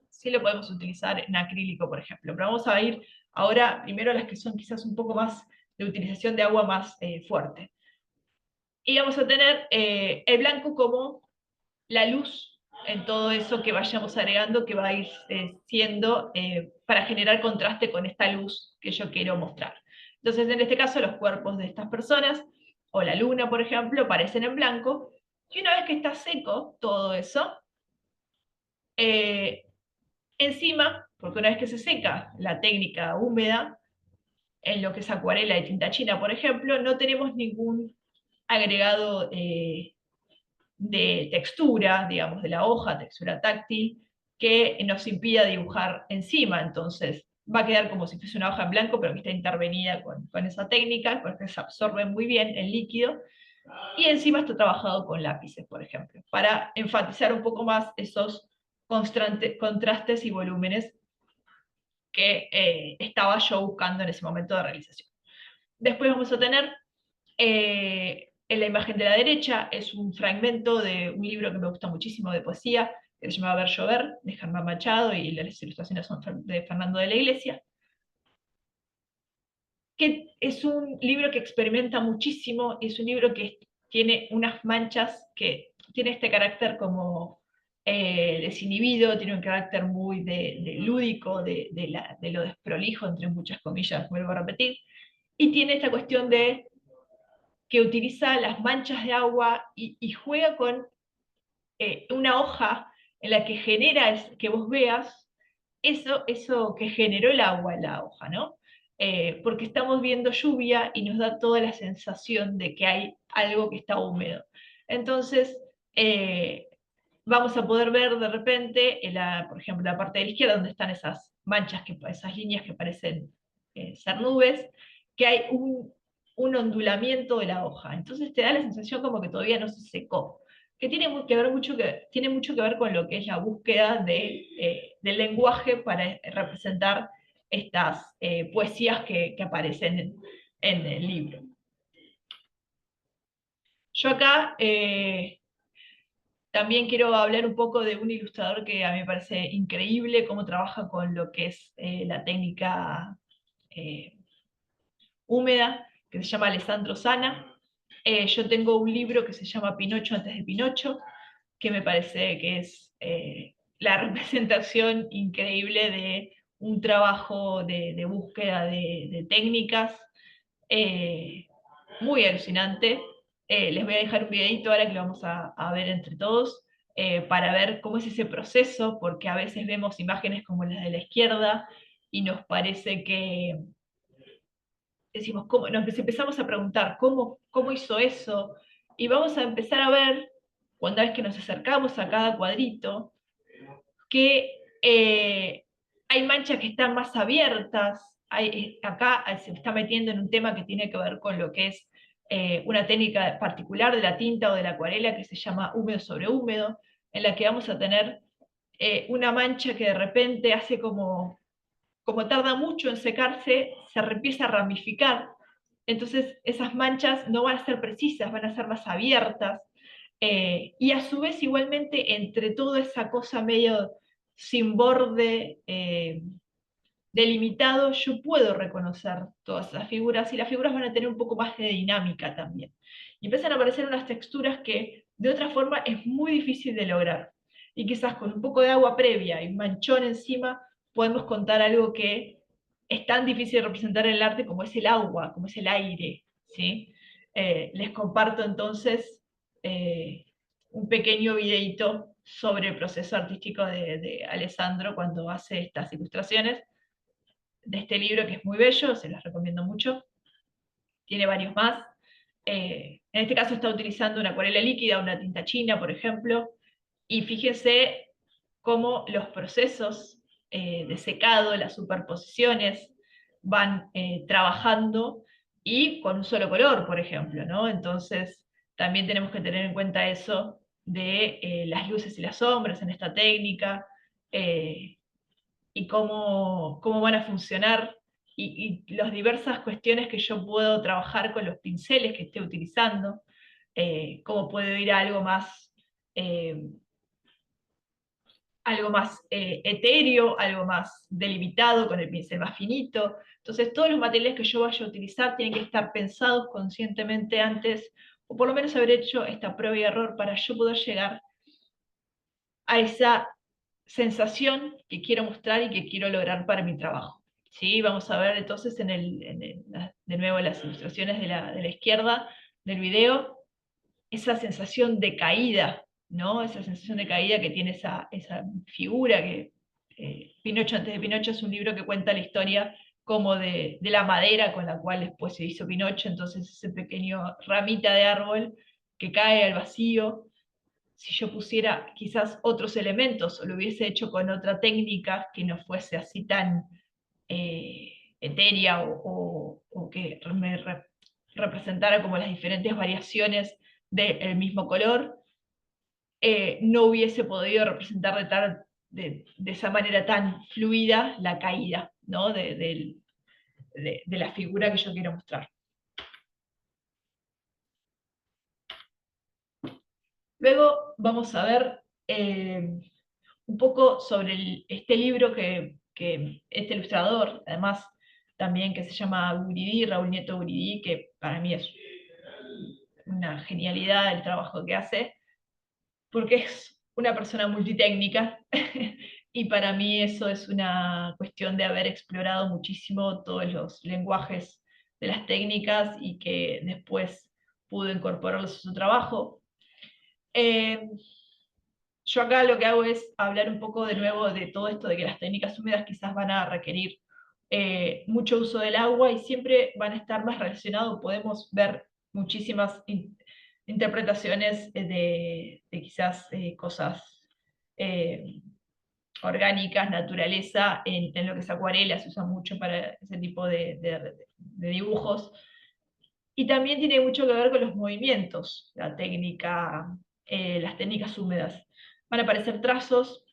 Sí lo podemos utilizar en acrílico, por ejemplo, pero vamos a ir ahora primero a las que son quizás un poco más de utilización de agua más fuerte. Y vamos a tener el blanco como la luz en todo eso que vayamos agregando, que va a ir siendo para generar contraste con esta luz que yo quiero mostrar. Entonces, en este caso, los cuerpos de estas personas, o la luna, por ejemplo, aparecen en blanco, y una vez que está seco todo eso, eh, encima, porque una vez que se seca la técnica húmeda, en lo que es acuarela y tinta china, por ejemplo, no tenemos ningún agregado de textura, digamos, de la hoja, textura táctil, que nos impida dibujar encima. Entonces, va a quedar como si fuese una hoja en blanco, pero que está intervenida con esa técnica, porque se absorbe muy bien el líquido. Y encima está trabajado con lápices, por ejemplo, para enfatizar un poco más esos contrastes y volúmenes que estaba yo buscando en ese momento de realización. Después vamos a tener en la imagen de la derecha, es un fragmento de un libro que me gusta muchísimo de poesía, que se llama Ver Llover, de Germán Machado, y las ilustraciones son de Fernando de la Iglesia, que es un libro que experimenta muchísimo, es un libro que tiene unas manchas que tiene este carácter como desinhibido, tiene un carácter muy de lúdico, de lo desprolijo, entre muchas comillas, vuelvo a repetir, y tiene esta cuestión de que utiliza las manchas de agua y juega con una hoja en la que genera que vos veas eso que generó el agua en la hoja, ¿no? Porque estamos viendo lluvia y nos da toda la sensación de que hay algo que está húmedo. Entonces, vamos a poder ver de repente, por ejemplo, la parte de la izquierda, donde están esas manchas, esas líneas que parecen ser nubes, que hay un ondulamiento de la hoja. Entonces te da la sensación como que todavía no se secó, que tiene mucho que ver con lo que es la búsqueda del lenguaje para representar estas poesías que aparecen en el libro. Yo acá también quiero hablar un poco de un ilustrador que a mí me parece increíble cómo trabaja con lo que es la técnica eh, húmeda, que se llama Alessandro Sana. Yo tengo un libro que se llama Pinocho antes de Pinocho, que me parece que es la representación increíble de un trabajo de búsqueda de técnicas muy alucinante. Les voy a dejar un videito ahora que lo vamos a ver entre todos para ver cómo es ese proceso, porque a veces vemos imágenes como las de la izquierda y nos parece que decimos, nos empezamos a preguntar cómo hizo eso, y vamos a empezar a ver, cuando vez que nos acercamos a cada cuadrito, que hay manchas que están más abiertas, acá se está metiendo en un tema que tiene que ver con lo que es una técnica particular de la tinta o de la acuarela que se llama húmedo sobre húmedo, en la que vamos a tener una mancha que de repente hace como tarda mucho en secarse, se empieza a ramificar. Entonces esas manchas no van a ser precisas, van a ser más abiertas. Y a su vez igualmente entre toda esa cosa medio sin borde, delimitado, yo puedo reconocer todas esas figuras y las figuras van a tener un poco más de dinámica también. Y empiezan a aparecer unas texturas que de otra forma es muy difícil de lograr. Y quizás con un poco de agua previa y un manchón encima podemos contar algo que es tan difícil de representar en el arte como es el agua, como es el aire. ¿Sí? Les comparto entonces un pequeño videito sobre el proceso artístico de Alessandro cuando hace estas ilustraciones de este libro que es muy bello, se los recomiendo mucho. Tiene varios más. En este caso está utilizando una acuarela líquida, una tinta china, por ejemplo, y fíjense cómo los procesos de secado, las superposiciones, van trabajando y con un solo color, por ejemplo, ¿no? Entonces, también tenemos que tener en cuenta eso de las luces y las sombras en esta técnica, y cómo van a funcionar y las diversas cuestiones que yo puedo trabajar con los pinceles que esté utilizando, cómo puedo ir a eh, algo más etéreo, algo más delimitado con el pincel más finito. Entonces todos los materiales que yo vaya a utilizar tienen que estar pensados conscientemente antes, o por lo menos haber hecho esta prueba y error para yo poder llegar a esa sensación que quiero mostrar y que quiero lograr para mi trabajo. ¿Sí? Vamos a ver entonces de nuevo las ilustraciones de la izquierda del video, esa sensación de caída, ¿no? Esa sensación de caída que tiene esa figura que Pinocho antes de Pinocho es un libro que cuenta la historia como de la madera con la cual después se hizo Pinocho, entonces ese pequeño ramita de árbol que cae al vacío. Si yo pusiera quizás otros elementos o lo hubiese hecho con otra técnica que no fuese así tan etérea o que representara como las diferentes variaciones del mismo color, no hubiese podido representar de esa manera tan fluida la caída, ¿no? de la figura que yo quiero mostrar. Luego vamos a ver un poco sobre este libro que este ilustrador, además también que se llama Guridi, Raúl Nieto Guridi, que para mí es una genialidad el trabajo que hace, porque es una persona multitécnica, y para mí eso es una cuestión de haber explorado muchísimo todos los lenguajes de las técnicas y que después pudo incorporarlos a su trabajo. Eh, yo acá lo que hago es hablar un poco de nuevo de todo esto de que las técnicas húmedas quizás van a requerir mucho uso del agua y siempre van a estar más relacionados, podemos ver muchísimas interpretaciones de quizás cosas eh, orgánicas, naturaleza, en lo que es acuarela, se usa mucho para ese tipo de dibujos. Y también tiene mucho que ver con los movimientos, la técnica, las técnicas húmedas. Van a aparecer trazos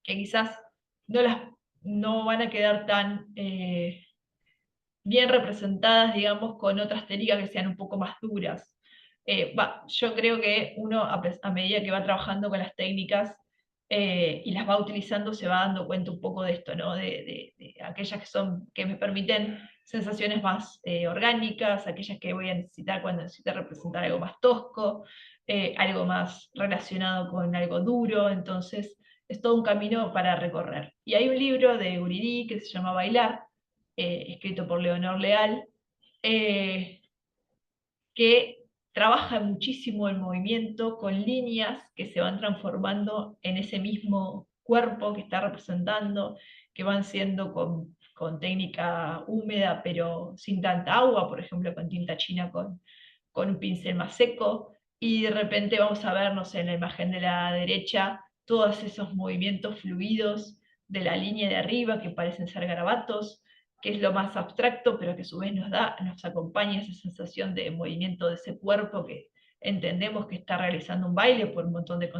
que quizás no, no van a quedar tan bien representadas, digamos, con otras técnicas que sean un poco más duras. Yo creo que uno, a medida que va trabajando con las técnicas y las va utilizando, se va dando cuenta un poco de esto, ¿no? De aquellas que me permiten sensaciones más orgánicas, aquellas que voy a necesitar cuando necesite representar algo más tosco, algo más relacionado con algo duro, entonces es todo un camino para recorrer. Y hay un libro de Guridi que se llama Bailar, escrito por Leonor Leal, eh, que trabaja muchísimo el movimiento con líneas que se van transformando en ese mismo cuerpo que está representando, que van siendo con técnica húmeda pero sin tanta agua, por ejemplo con tinta china con un pincel más seco, y de repente vamos a ver, no sé, en la imagen de la derecha, todos esos movimientos fluidos de la línea de arriba que parecen ser garabatos, que es lo más abstracto, pero que a su vez nos acompaña esa sensación de movimiento de ese cuerpo que entendemos que está realizando un baile por un montón de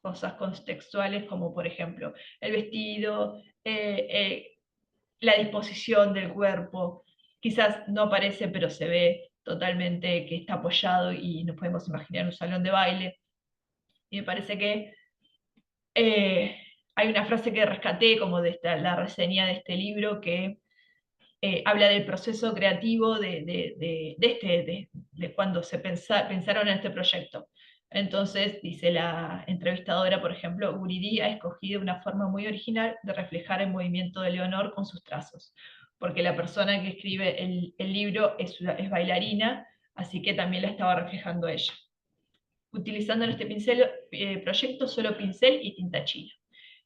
cosas contextuales, como por ejemplo el vestido, la disposición del cuerpo, quizás no aparece, pero se ve totalmente que está apoyado y nos podemos imaginar un salón de baile. Y me parece que eh, hay una frase que rescaté como de la reseña de este libro que habla del proceso creativo de cuando se pensaron en este proyecto. Entonces, dice la entrevistadora, por ejemplo, Guridi ha escogido una forma muy original de reflejar el movimiento de Leonor con sus trazos, porque la persona que escribe el libro es bailarina, así que también la estaba reflejando ella. Utilizando en este proyecto solo pincel y tinta china.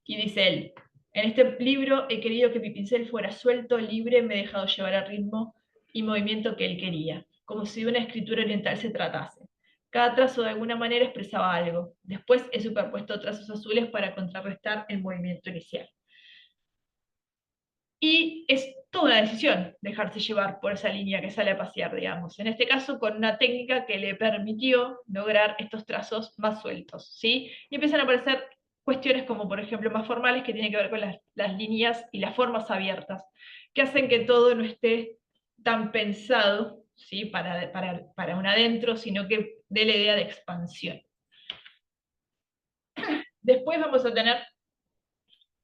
Y dice él, en este libro he querido que mi pincel fuera suelto, libre, me he dejado llevar al ritmo y movimiento que él quería, como si de una escritura oriental se tratase. Cada trazo de alguna manera expresaba algo. Después he superpuesto trazos azules para contrarrestar el movimiento inicial. Y es toda una decisión dejarse llevar por esa línea que sale a pasear, digamos. En este caso, con una técnica que le permitió lograr estos trazos más sueltos, ¿sí? Y empiezan a aparecer cuestiones como, por ejemplo, más formales que tienen que ver con las líneas y las formas abiertas, que hacen que todo no esté tan pensado, ¿sí? Para un adentro, sino que dé la idea de expansión. Después vamos a tener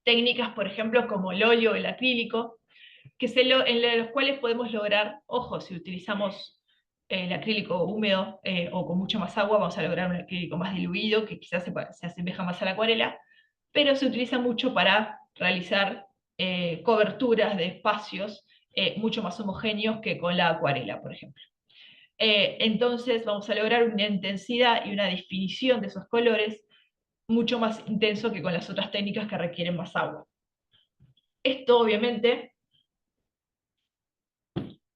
técnicas, por ejemplo, como el óleo o el acrílico, en los cuales podemos lograr, ojo, si utilizamos el acrílico húmedo o con mucha más agua, vamos a lograr un acrílico más diluido, que quizás se asemeja más a la acuarela, pero se utiliza mucho para realizar coberturas de espacios mucho más homogéneos que con la acuarela, por ejemplo. Entonces vamos a lograr una intensidad y una definición de esos colores mucho más intenso que con las otras técnicas que requieren más agua. Esto obviamente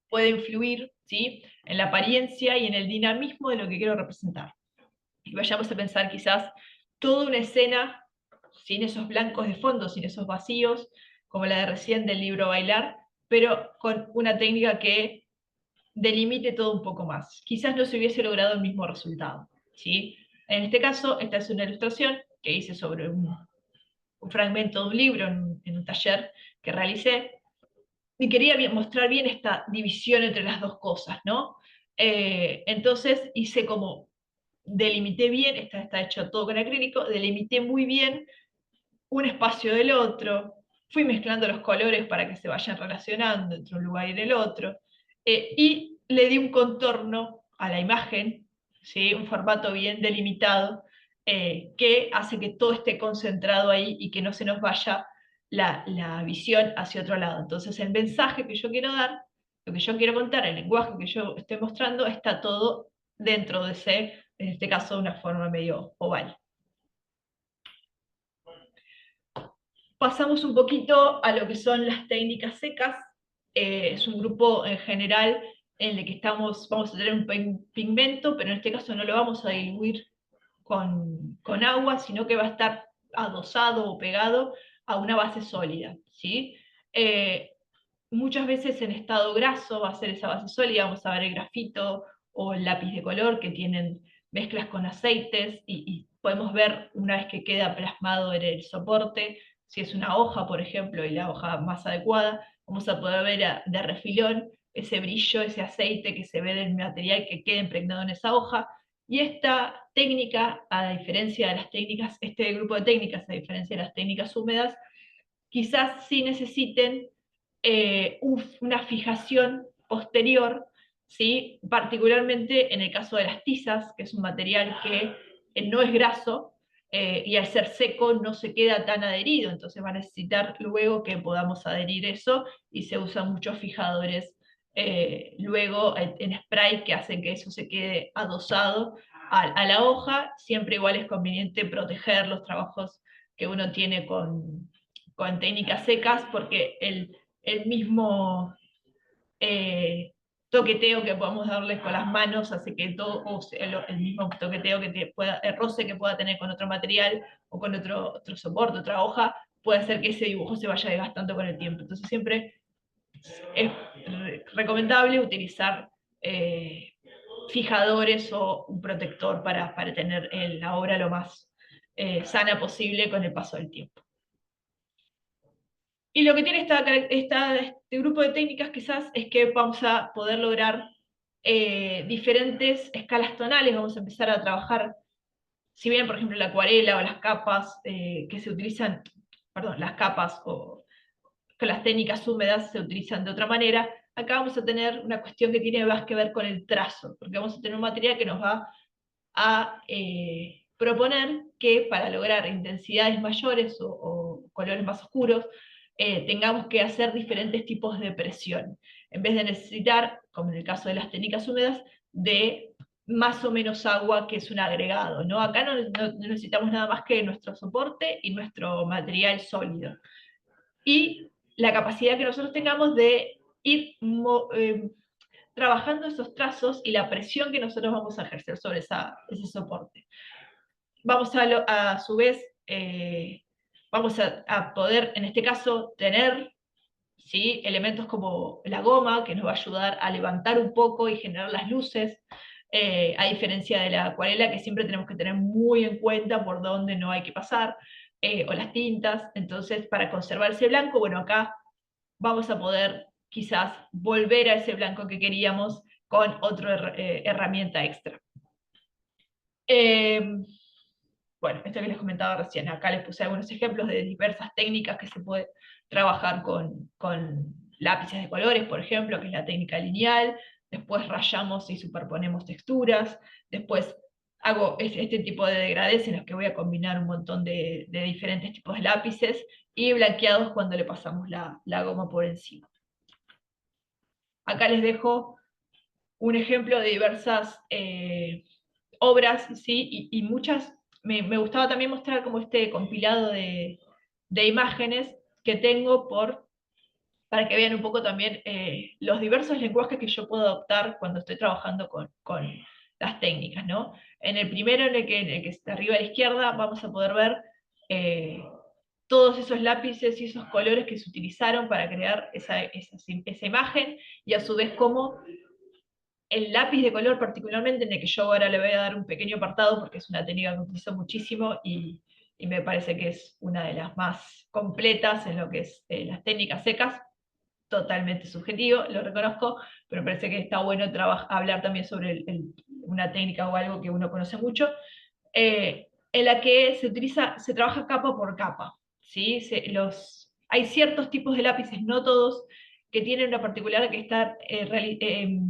puede influir, ¿sí?, en la apariencia y en el dinamismo de lo que quiero representar. Y vayamos a pensar quizás toda una escena sin esos blancos de fondo, sin esos vacíos, como la de recién del libro Bailar, pero con una técnica que delimite todo un poco más. Quizás no se hubiese logrado el mismo resultado, ¿sí? En este caso, esta es una ilustración que hice sobre un fragmento de un libro en un taller que realicé, y quería mostrar bien esta división entre las dos cosas, ¿no? Entonces hice como, delimité bien, está hecho todo con acrílico, delimité muy bien un espacio del otro, fui mezclando los colores para que se vayan relacionando entre un lugar y el otro, y le di un contorno a la imagen, ¿sí?, un formato bien delimitado, que hace que todo esté concentrado ahí y que no se nos vaya la visión hacia otro lado. Entonces el mensaje que yo quiero dar, lo que yo quiero contar, el lenguaje que yo estoy mostrando, está todo dentro de ese, en este caso, de una forma medio oval. Pasamos un poquito a lo que son las técnicas secas. Es un grupo en general en el que vamos a tener un pigmento, pero en este caso no lo vamos a diluir con agua, sino que va a estar adosado o pegado a una base sólida, ¿sí? Muchas veces en estado graso va a ser esa base sólida, vamos a ver el grafito o el lápiz de color que tienen mezclas con aceites y podemos ver una vez que queda plasmado en el soporte, si es una hoja, por ejemplo, y la hoja más adecuada, vamos a poder ver de refilón ese brillo, ese aceite que se ve del material que queda impregnado en esa hoja. Y esta técnica, a diferencia de las técnicas, este grupo de técnicas, a diferencia de las técnicas húmedas, quizás sí necesiten una fijación posterior, ¿sí?, particularmente en el caso de las tizas, que es un material que no es graso, y al ser seco no se queda tan adherido, entonces va a necesitar luego que podamos adherir eso, y se usan muchos fijadores luego en spray que hacen que eso se quede adosado a la hoja. Siempre igual es conveniente proteger los trabajos que uno tiene con técnicas secas, porque el mismo toqueteo que podamos darles con las manos hace que todo, o sea, el mismo toqueteo el roce que pueda tener con otro material o con otro soporte, otra hoja, puede hacer que ese dibujo se vaya desgastando con el tiempo. Entonces siempre es recomendable utilizar fijadores o un protector para tener la obra lo más sana posible con el paso del tiempo. Y lo que tiene este grupo de técnicas quizás es que vamos a poder lograr diferentes escalas tonales, vamos a empezar a trabajar, si bien por ejemplo la acuarela o las capas que se utilizan, perdón, las capas o que las técnicas húmedas se utilizan de otra manera, acá vamos a tener una cuestión que tiene más que ver con el trazo, porque vamos a tener un material que nos va a proponer que para lograr intensidades mayores o colores más oscuros, tengamos que hacer diferentes tipos de presión, en vez de necesitar, como en el caso de las técnicas húmedas, de más o menos agua, que es un agregado, ¿no? Acá no necesitamos nada más que nuestro soporte y nuestro material sólido. Y la capacidad que nosotros tengamos de ir trabajando esos trazos y la presión que nosotros vamos a ejercer sobre ese soporte. Vamos a su vez, vamos a poder, en este caso, tener, ¿sí?, elementos como la goma, que nos va a ayudar a levantar un poco y generar las luces, a diferencia de la acuarela, que siempre tenemos que tener muy en cuenta por dónde no hay que pasar, o las tintas. Entonces, para conservar ese blanco, bueno, acá vamos a poder quizás volver a ese blanco que queríamos con otra herramienta extra. Bueno, esto que les comentaba recién, acá les puse algunos ejemplos de diversas técnicas que se puede trabajar con lápices de colores, por ejemplo, que es la técnica lineal. Después rayamos y superponemos texturas. Después hago este tipo de degradés en los que voy a combinar un montón de diferentes tipos de lápices, y blanqueados cuando le pasamos la goma por encima. Acá les dejo un ejemplo de diversas obras, ¿sí? Y muchas, me gustaba también mostrar como este compilado de imágenes que tengo para que vean un poco también los diversos lenguajes que yo puedo adoptar cuando estoy trabajando con las técnicas, ¿no? En el primero, en el que está arriba a la izquierda, vamos a poder ver todos esos lápices y esos colores que se utilizaron para crear esa imagen, y a su vez cómo el lápiz de color particularmente, en el que yo ahora le voy a dar un pequeño apartado porque es una técnica que utilizo muchísimo y me parece que es una de las más completas en lo que es las técnicas secas, totalmente subjetivo, lo reconozco, pero me parece que está bueno hablar también sobre una técnica o algo que uno conoce mucho, en la que se trabaja capa por capa, ¿sí? Hay ciertos tipos de lápices, no todos, que tienen una particularidad que están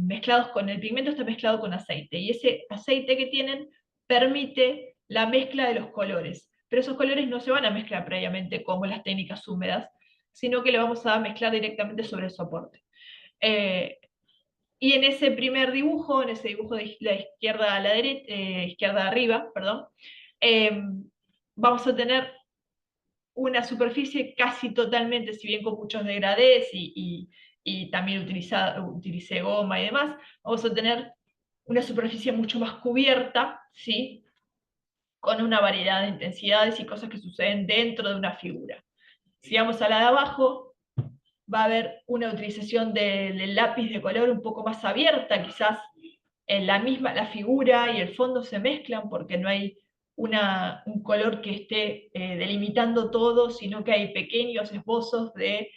mezclados con el pigmento, está mezclado con aceite, y ese aceite que tienen permite la mezcla de los colores, pero esos colores no se van a mezclar previamente como las técnicas húmedas, sino que lo vamos a mezclar directamente sobre el soporte. Y en ese primer dibujo, en ese dibujo de la izquierda a la derecha, izquierda arriba, perdón, vamos a tener una superficie casi totalmente, si bien con muchos degradés y también utilicé goma y demás, vamos a tener una superficie mucho más cubierta, ¿sí?, con una variedad de intensidades y cosas que suceden dentro de una figura. Si vamos a la de abajo, va a haber una utilización del lápiz de color un poco más abierta, quizás en la figura y el fondo se mezclan porque no hay un color que esté delimitando todo, sino que hay pequeños esbozos de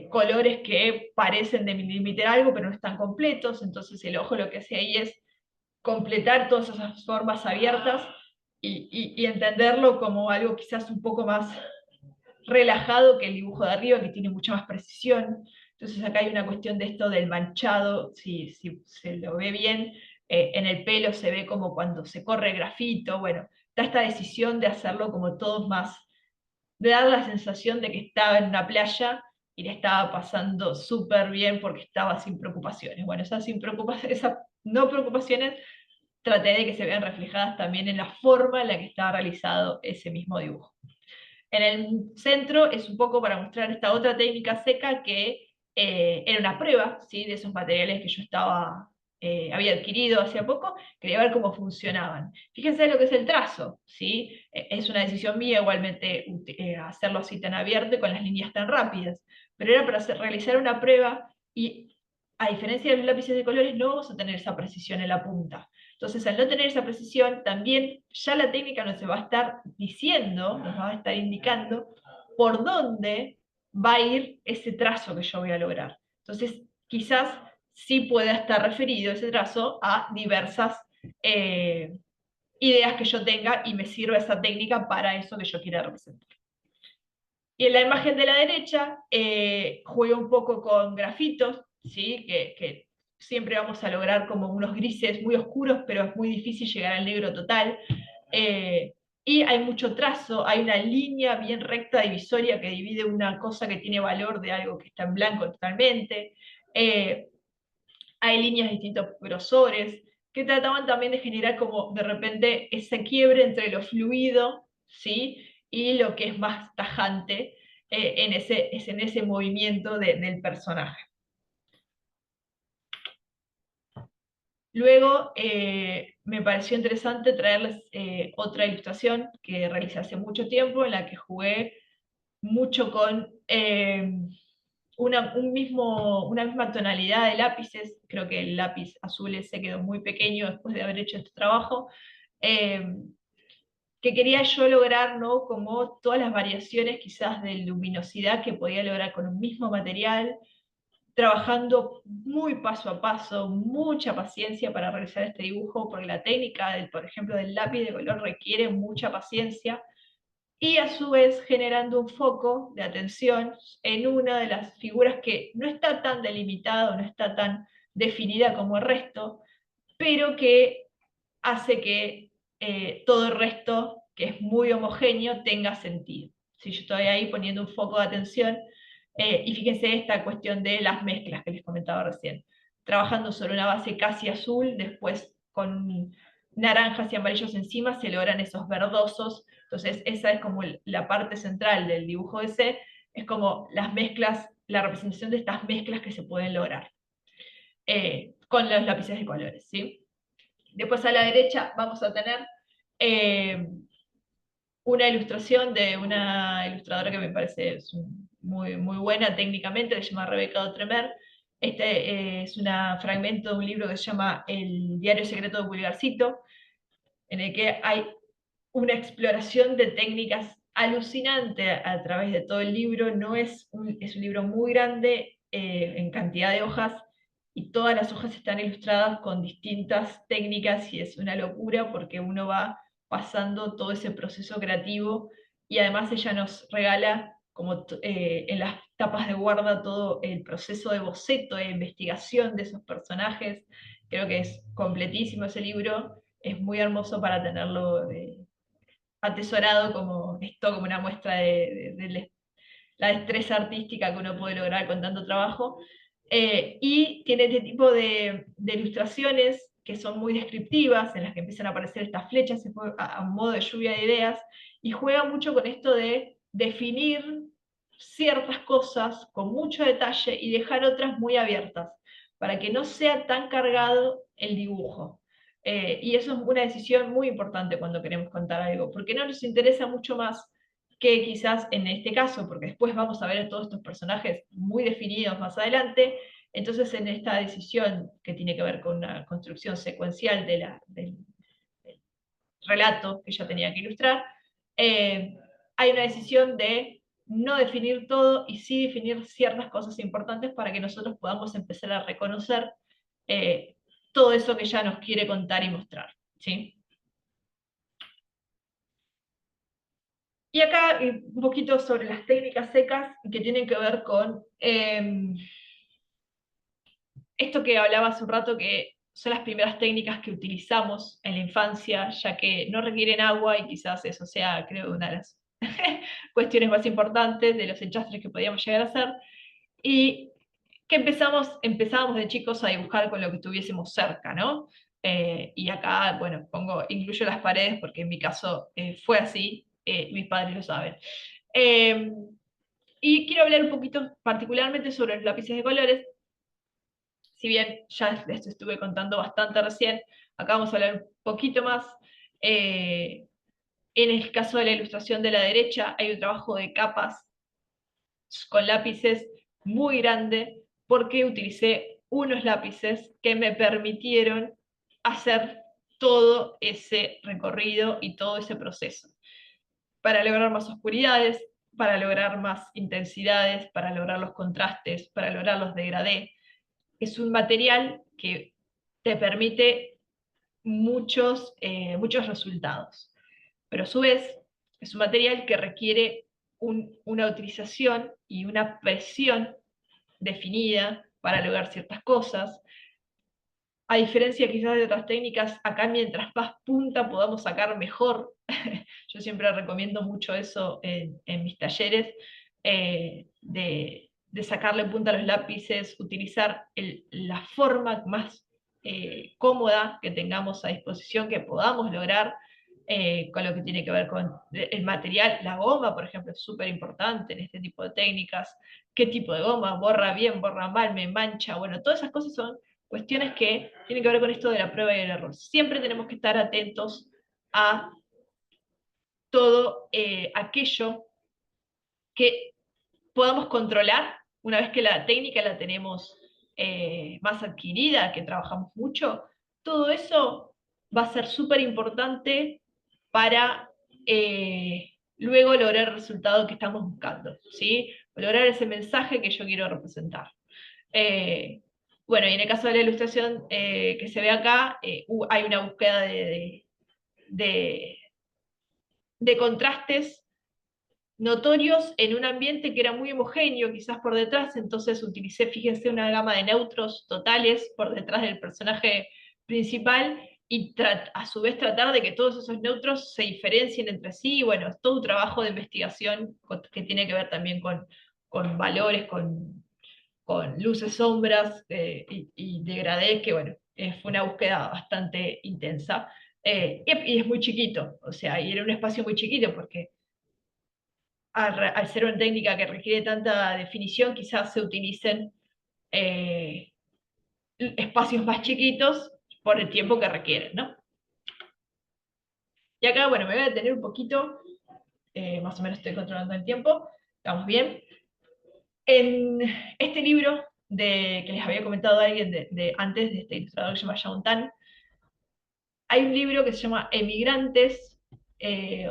colores que parecen delimitar algo, pero no están completos. Entonces el ojo lo que hace ahí es completar todas esas formas abiertas y entenderlo como algo quizás un poco más relajado que el dibujo de arriba, que tiene mucha más precisión. Entonces acá hay una cuestión de esto del manchado, si se lo ve bien, en el pelo se ve como cuando se corre grafito. Bueno, está esta decisión de hacerlo como todos más, de dar la sensación de que estaba en una playa y le estaba pasando súper bien porque estaba sin preocupaciones. Bueno, esas no preocupaciones traté de que se vean reflejadas también en la forma en la que estaba realizado ese mismo dibujo. En el centro es un poco para mostrar esta otra técnica seca que era una prueba, ¿sí?, de esos materiales que yo había adquirido hace poco, quería ver cómo funcionaban. Fíjense lo que es el trazo, ¿sí? Es una decisión mía igualmente hacerlo así tan abierto y con las líneas tan rápidas, pero era para realizar una prueba y, a diferencia de los lápices de colores, no vamos a tener esa precisión en la punta. Entonces, al no tener esa precisión, también ya la técnica nos va a estar diciendo, nos va a estar indicando por dónde va a ir ese trazo que yo voy a lograr. Entonces, quizás sí pueda estar referido ese trazo a diversas ideas que yo tenga y me sirva esa técnica para eso que yo quiera representar. Y en la imagen de la derecha juego un poco con grafitos, ¿sí? Que siempre vamos a lograr como unos grises muy oscuros, pero es muy difícil llegar al negro total. Y hay mucho trazo, hay una línea bien recta divisoria que divide una cosa que tiene valor de algo que está en blanco totalmente. Hay líneas de distintos grosores que trataban también de generar como de repente ese quiebre entre lo fluido, ¿sí? Y lo que es más tajante en ese movimiento del personaje. Luego me pareció interesante traerles otra ilustración que realicé hace mucho tiempo, en la que jugué mucho con una misma tonalidad de lápices. Creo que el lápiz azul ese quedó muy pequeño después de haber hecho este trabajo. eh, que quería yo lograr, ¿no? Como todas las variaciones quizás de luminosidad que podía lograr con un mismo material, trabajando muy paso a paso, mucha paciencia para realizar este dibujo, porque la técnica, por ejemplo, del lápiz de color requiere mucha paciencia, y a su vez generando un foco de atención en una de las figuras que no está tan delimitada, no está tan definida como el resto, pero que hace que todo el resto, que es muy homogéneo, tenga sentido. Si yo estoy ahí poniendo un foco de atención, y fíjense esta cuestión de las mezclas que les comentaba recién, trabajando sobre una base casi azul, después con naranjas y amarillos encima se logran esos verdosos. Entonces esa es como la parte central del dibujo de C, es como las mezclas, la representación de estas mezclas que se pueden lograr con los lápices de colores, ¿sí? Después a la derecha vamos a tener eh, una ilustración de una ilustradora que me parece muy, muy buena técnicamente, que se llama Rebeca Otremer. Este es un fragmento de un libro que se llama El diario secreto de Pulgarcito, en el que hay una exploración de técnicas alucinante a través de todo el libro. No es un libro muy grande en cantidad de hojas, y todas las hojas están ilustradas con distintas técnicas, y es una locura porque uno va pasando todo ese proceso creativo, y además ella nos regala como en las tapas de guarda todo el proceso de boceto, de investigación de esos personajes. Creo que es completísimo ese libro, es muy hermoso para tenerlo atesorado como esto, como una muestra de la destreza artística que uno puede lograr con tanto trabajo. Y tiene este tipo de ilustraciones que son muy descriptivas, en las que empiezan a aparecer estas flechas a modo de lluvia de ideas, y juega mucho con esto de definir ciertas cosas con mucho detalle y dejar otras muy abiertas, para que no sea tan cargado el dibujo. Y eso es una decisión muy importante cuando queremos contar algo, porque no nos interesa mucho más que quizás en este caso, porque después vamos a ver a todos estos personajes muy definidos más adelante. Entonces en esta decisión que tiene que ver con una construcción secuencial del relato que ella tenía que ilustrar, hay una decisión de no definir todo y sí definir ciertas cosas importantes para que nosotros podamos empezar a reconocer eh, todo eso que ella nos quiere contar y mostrar, ¿sí? Y acá un poquito sobre las técnicas secas que tienen que ver con esto que hablaba hace un rato, que son las primeras técnicas que utilizamos en la infancia, ya que no requieren agua, y quizás eso sea, creo, una de las cuestiones más importantes de los enchastres que podíamos llegar a hacer, y que empezábamos de chicos a dibujar con lo que tuviésemos cerca, ¿no? Y acá, bueno, incluyo las paredes porque en mi caso fue así, mis padres lo saben. Eh, y quiero hablar un poquito particularmente sobre los lápices de colores. Si bien ya les estuve contando bastante recién, acá vamos a hablar un poquito más. Eh, en el caso de la ilustración de la derecha, hay un trabajo de capas con lápices muy grande, porque utilicé unos lápices que me permitieron hacer todo ese recorrido y todo ese proceso, para lograr más oscuridades, para lograr más intensidades, para lograr los contrastes, para lograr los degradés. es un material que te permite muchos resultados, pero a su vez es un material que requiere una utilización y una presión definida para lograr ciertas cosas. A diferencia quizás de otras técnicas, acá mientras más punta podamos sacar mejor. Yo siempre recomiendo mucho eso en mis talleres, de sacarle punta a los lápices, utilizar la forma más cómoda que tengamos a disposición, que podamos lograr, con lo que tiene que ver con el material. La goma, por ejemplo, es súper importante en este tipo de técnicas. ¿Qué tipo de goma? ¿Borra bien, borra mal, me mancha? Bueno, todas esas cosas son cuestiones que tienen que ver con esto de la prueba y el error. Siempre tenemos que estar atentos a todo aquello que podamos controlar una vez que la técnica la tenemos más adquirida, que trabajamos mucho. Todo eso va a ser súper importante para luego lograr el resultado que estamos buscando, ¿sí? Lograr ese mensaje que yo quiero representar. Eh, bueno, y en el caso de la ilustración que se ve acá, hay una búsqueda de, de contrastes notorios en un ambiente que era muy homogéneo, quizás por detrás, entonces utilicé, fíjense, una gama de neutros totales por detrás del personaje principal y a su vez tratar de que todos esos neutros se diferencien entre sí. Bueno, es todo un trabajo de investigación que tiene que ver también con valores, con luces, sombras y degradé, que bueno, fue una búsqueda bastante intensa. Y es muy chiquito, o sea, y era un espacio muy chiquito porque al ser una técnica que requiere tanta definición, quizás se utilicen eh, espacios más chiquitos por el tiempo que requieren, ¿no? Y acá, bueno, me voy a detener un poquito, más o menos estoy controlando el tiempo, estamos bien. En este libro que les había comentado a alguien antes, de este ilustrador que se llama Shaun Tan, hay un libro que se llama Emigrantes,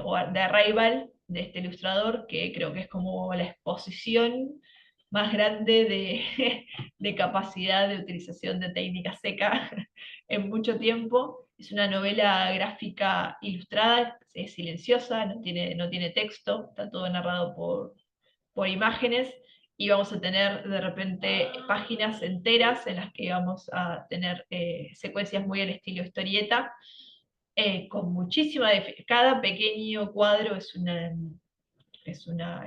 o The Arrival, de este ilustrador, que creo que es como la exposición más grande de capacidad de utilización de técnica seca en mucho tiempo. Es una novela gráfica ilustrada, es silenciosa, no tiene texto, está todo narrado por imágenes, y vamos a tener de repente páginas enteras en las que vamos a tener secuencias muy al estilo historieta, con muchísima... Cada pequeño cuadro es una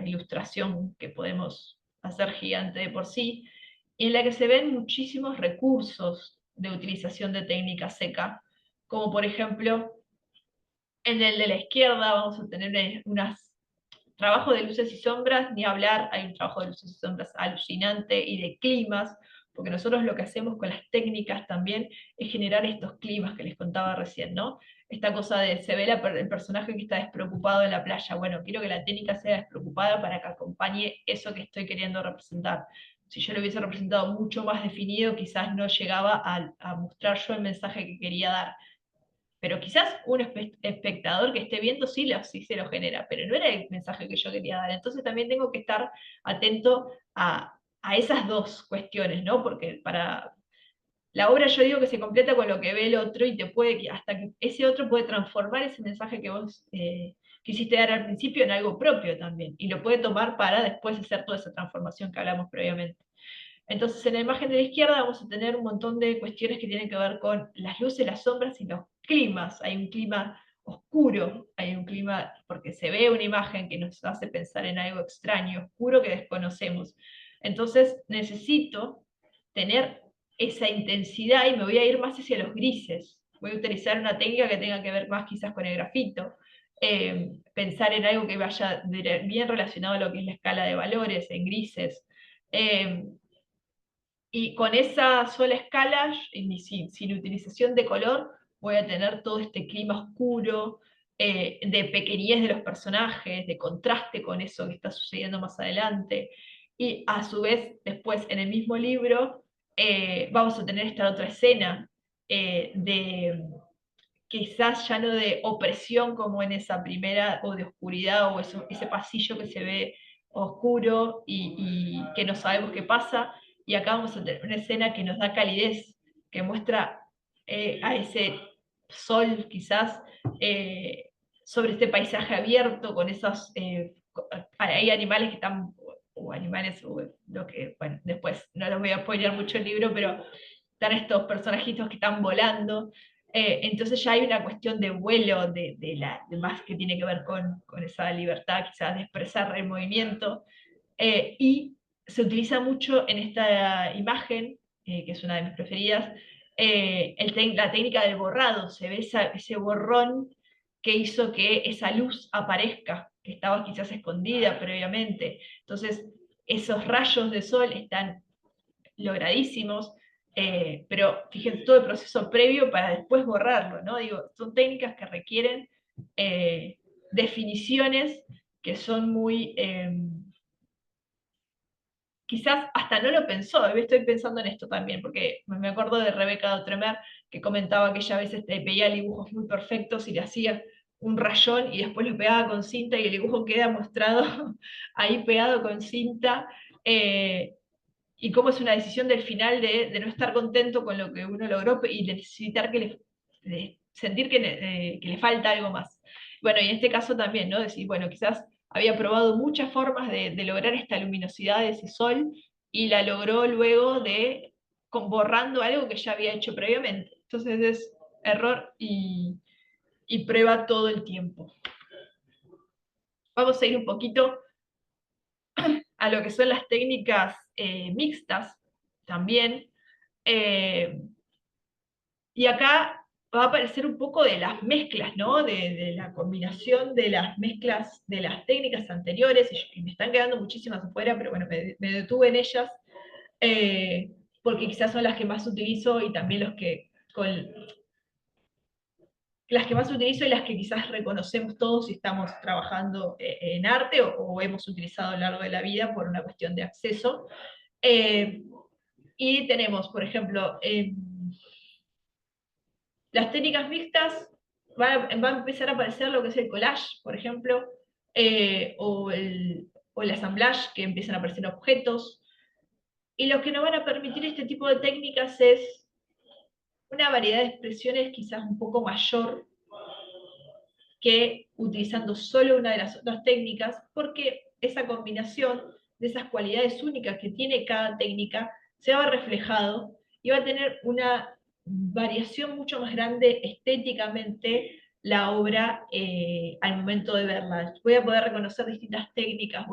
ilustración que podemos hacer gigante de por sí, en la que se ven muchísimos recursos de utilización de técnica seca, como por ejemplo en el de la izquierda vamos a tener unas trabajo de luces y sombras, ni hablar, hay un trabajo de luces y sombras alucinante, y de climas, porque nosotros lo que hacemos con las técnicas también es generar estos climas que les contaba recién, ¿no? Esta cosa de se ve el personaje que está despreocupado en la playa. Bueno, quiero que la técnica sea despreocupada para que acompañe eso que estoy queriendo representar. Si yo lo hubiese representado mucho más definido, quizás no llegaba a mostrar yo el mensaje que quería dar, pero quizás un espectador que esté viendo sí se lo genera, pero no era el mensaje que yo quería dar. Entonces también tengo que estar atento a esas dos cuestiones, ¿no? Porque para la obra yo digo que se completa con lo que ve el otro, y hasta que ese otro puede transformar ese mensaje que vos quisiste dar al principio en algo propio también, y lo puede tomar para después hacer toda esa transformación que hablamos previamente. Entonces, en la imagen de la izquierda vamos a tener un montón de cuestiones que tienen que ver con las luces, las sombras y los climas. Hay un clima oscuro, hay un clima, porque se ve una imagen que nos hace pensar en algo extraño, oscuro, que desconocemos. Entonces, necesito tener esa intensidad y me voy a ir más hacia los grises. Voy a utilizar una técnica que tenga que ver más quizás con el grafito. Pensar en algo que vaya bien relacionado a lo que es la escala de valores, en grises. Eh, y con esa sola escala, y sin utilización de color, voy a tener todo este clima oscuro, de pequeñez de los personajes, de contraste con eso que está sucediendo más adelante. Y a su vez, después en el mismo libro, vamos a tener esta otra escena, de quizás ya no de opresión como en esa primera, o de oscuridad, o ese pasillo que se ve oscuro y que no sabemos qué pasa, y acá vamos a tener una escena que nos da calidez, que muestra a ese sol quizás sobre este paisaje abierto, con esos, hay animales que están, o animales, o lo que, bueno, después no les voy a spoilear mucho el libro, pero están estos personajitos que están volando. Entonces ya hay una cuestión de vuelo, de más que tiene que ver con esa libertad quizás de expresar el movimiento. Y se utiliza mucho en esta imagen, que es una de mis preferidas, la técnica del borrado. Se ve ese borrón que hizo que esa luz aparezca, que estaba quizás escondida previamente. Entonces, esos rayos de sol están logradísimos, pero fíjense todo el proceso previo para después borrarlo, ¿no? Digo, son técnicas que requieren definiciones que son muy, quizás hasta no lo pensó, estoy pensando en esto también, porque me acuerdo de Rebeca Dautremer, que comentaba que ella a veces veía dibujos muy perfectos y le hacía un rayón y después lo pegaba con cinta y el dibujo queda mostrado ahí pegado con cinta, y cómo es una decisión del final de no estar contento con lo que uno logró y necesitar sentir que le falta algo más. Bueno, y en este caso también, ¿no? Decir, bueno, quizás había probado muchas formas de lograr esta luminosidad de ese sol y la logró luego borrando algo que ya había hecho previamente. Entonces es error y prueba todo el tiempo. Vamos a ir un poquito a lo que son las técnicas mixtas también. Eh, y acá va a aparecer un poco de las mezclas, ¿no? De la combinación de las mezclas de las técnicas anteriores, y me están quedando muchísimas afuera, pero bueno, me detuve en ellas, eh, porque quizás son las que más utilizo y también las que más utilizo y las que quizás reconocemos todos si estamos trabajando en arte o hemos utilizado a lo largo de la vida por una cuestión de acceso. Eh, y tenemos, por ejemplo, las técnicas mixtas, va a empezar a aparecer lo que es el collage, por ejemplo, o el assemblage, que empiezan a aparecer objetos. Y lo que nos van a permitir este tipo de técnicas es una variedad de expresiones quizás un poco mayor que utilizando solo una de las otras técnicas, porque esa combinación de esas cualidades únicas que tiene cada técnica se va a ver reflejado y va a tener una variación mucho más grande estéticamente la obra al momento de verla. Voy a poder reconocer distintas técnicas,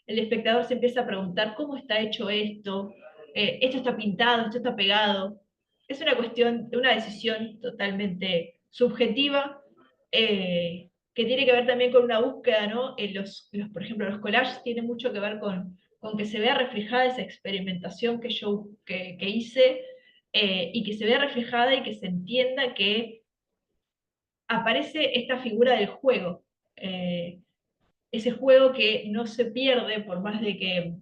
el espectador se empieza a preguntar cómo está hecho esto, esto está pintado, esto está pegado. Es una cuestión de una decisión totalmente subjetiva, que tiene que ver también con una búsqueda, ¿no? Por ejemplo, los collages tienen mucho que ver con que se vea reflejada esa experimentación que hice, y que se vea reflejada y que se entienda que aparece esta figura del juego. Ese juego que no se pierde por más de que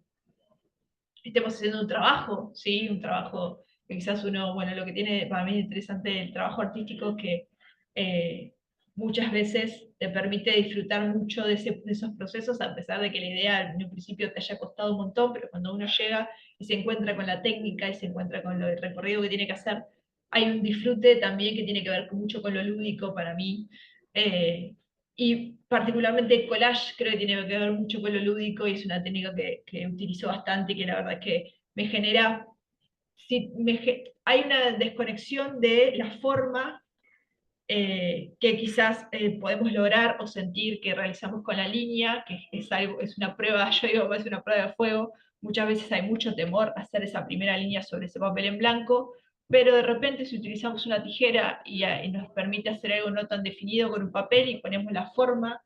estemos haciendo un trabajo, ¿sí? Un trabajo que quizás uno, bueno, lo que tiene para mí interesante el trabajo artístico es que muchas veces te permite disfrutar mucho de esos procesos, a pesar de que la idea en un principio te haya costado un montón, pero cuando uno llega y se encuentra con la técnica y se encuentra con el recorrido que tiene que hacer, hay un disfrute también que tiene que ver mucho con lo lúdico para mí. Y particularmente collage creo que tiene que ver mucho con lo lúdico y es una técnica que utilizo bastante y que la verdad es que me genera, hay una desconexión de la forma que quizás podemos lograr o sentir que realizamos con la línea, que es algo, es una prueba, yo digo, es una prueba de fuego. Muchas veces hay mucho temor a hacer esa primera línea sobre ese papel en blanco, pero de repente si utilizamos una tijera y nos permite hacer algo no tan definido con un papel y ponemos la forma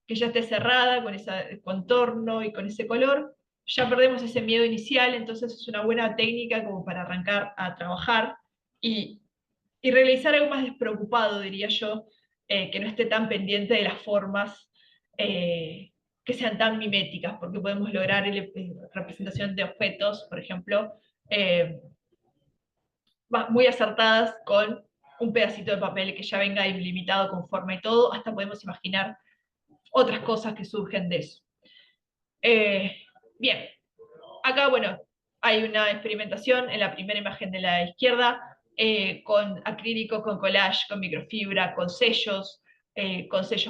que ya esté cerrada con ese contorno y con ese color, ya perdemos ese miedo inicial, entonces es una buena técnica como para arrancar a trabajar y realizar algo más despreocupado, diría yo, que no esté tan pendiente de las formas que sean tan miméticas, porque podemos lograr representación de objetos, por ejemplo, eh, muy acertadas con un pedacito de papel que ya venga ilimitado con forma y todo, hasta podemos imaginar otras cosas que surgen de eso. Eh, Bien, acá, bueno, hay una experimentación en la primera imagen de la izquierda, con acrílico, con collage, con microfibra, con sellos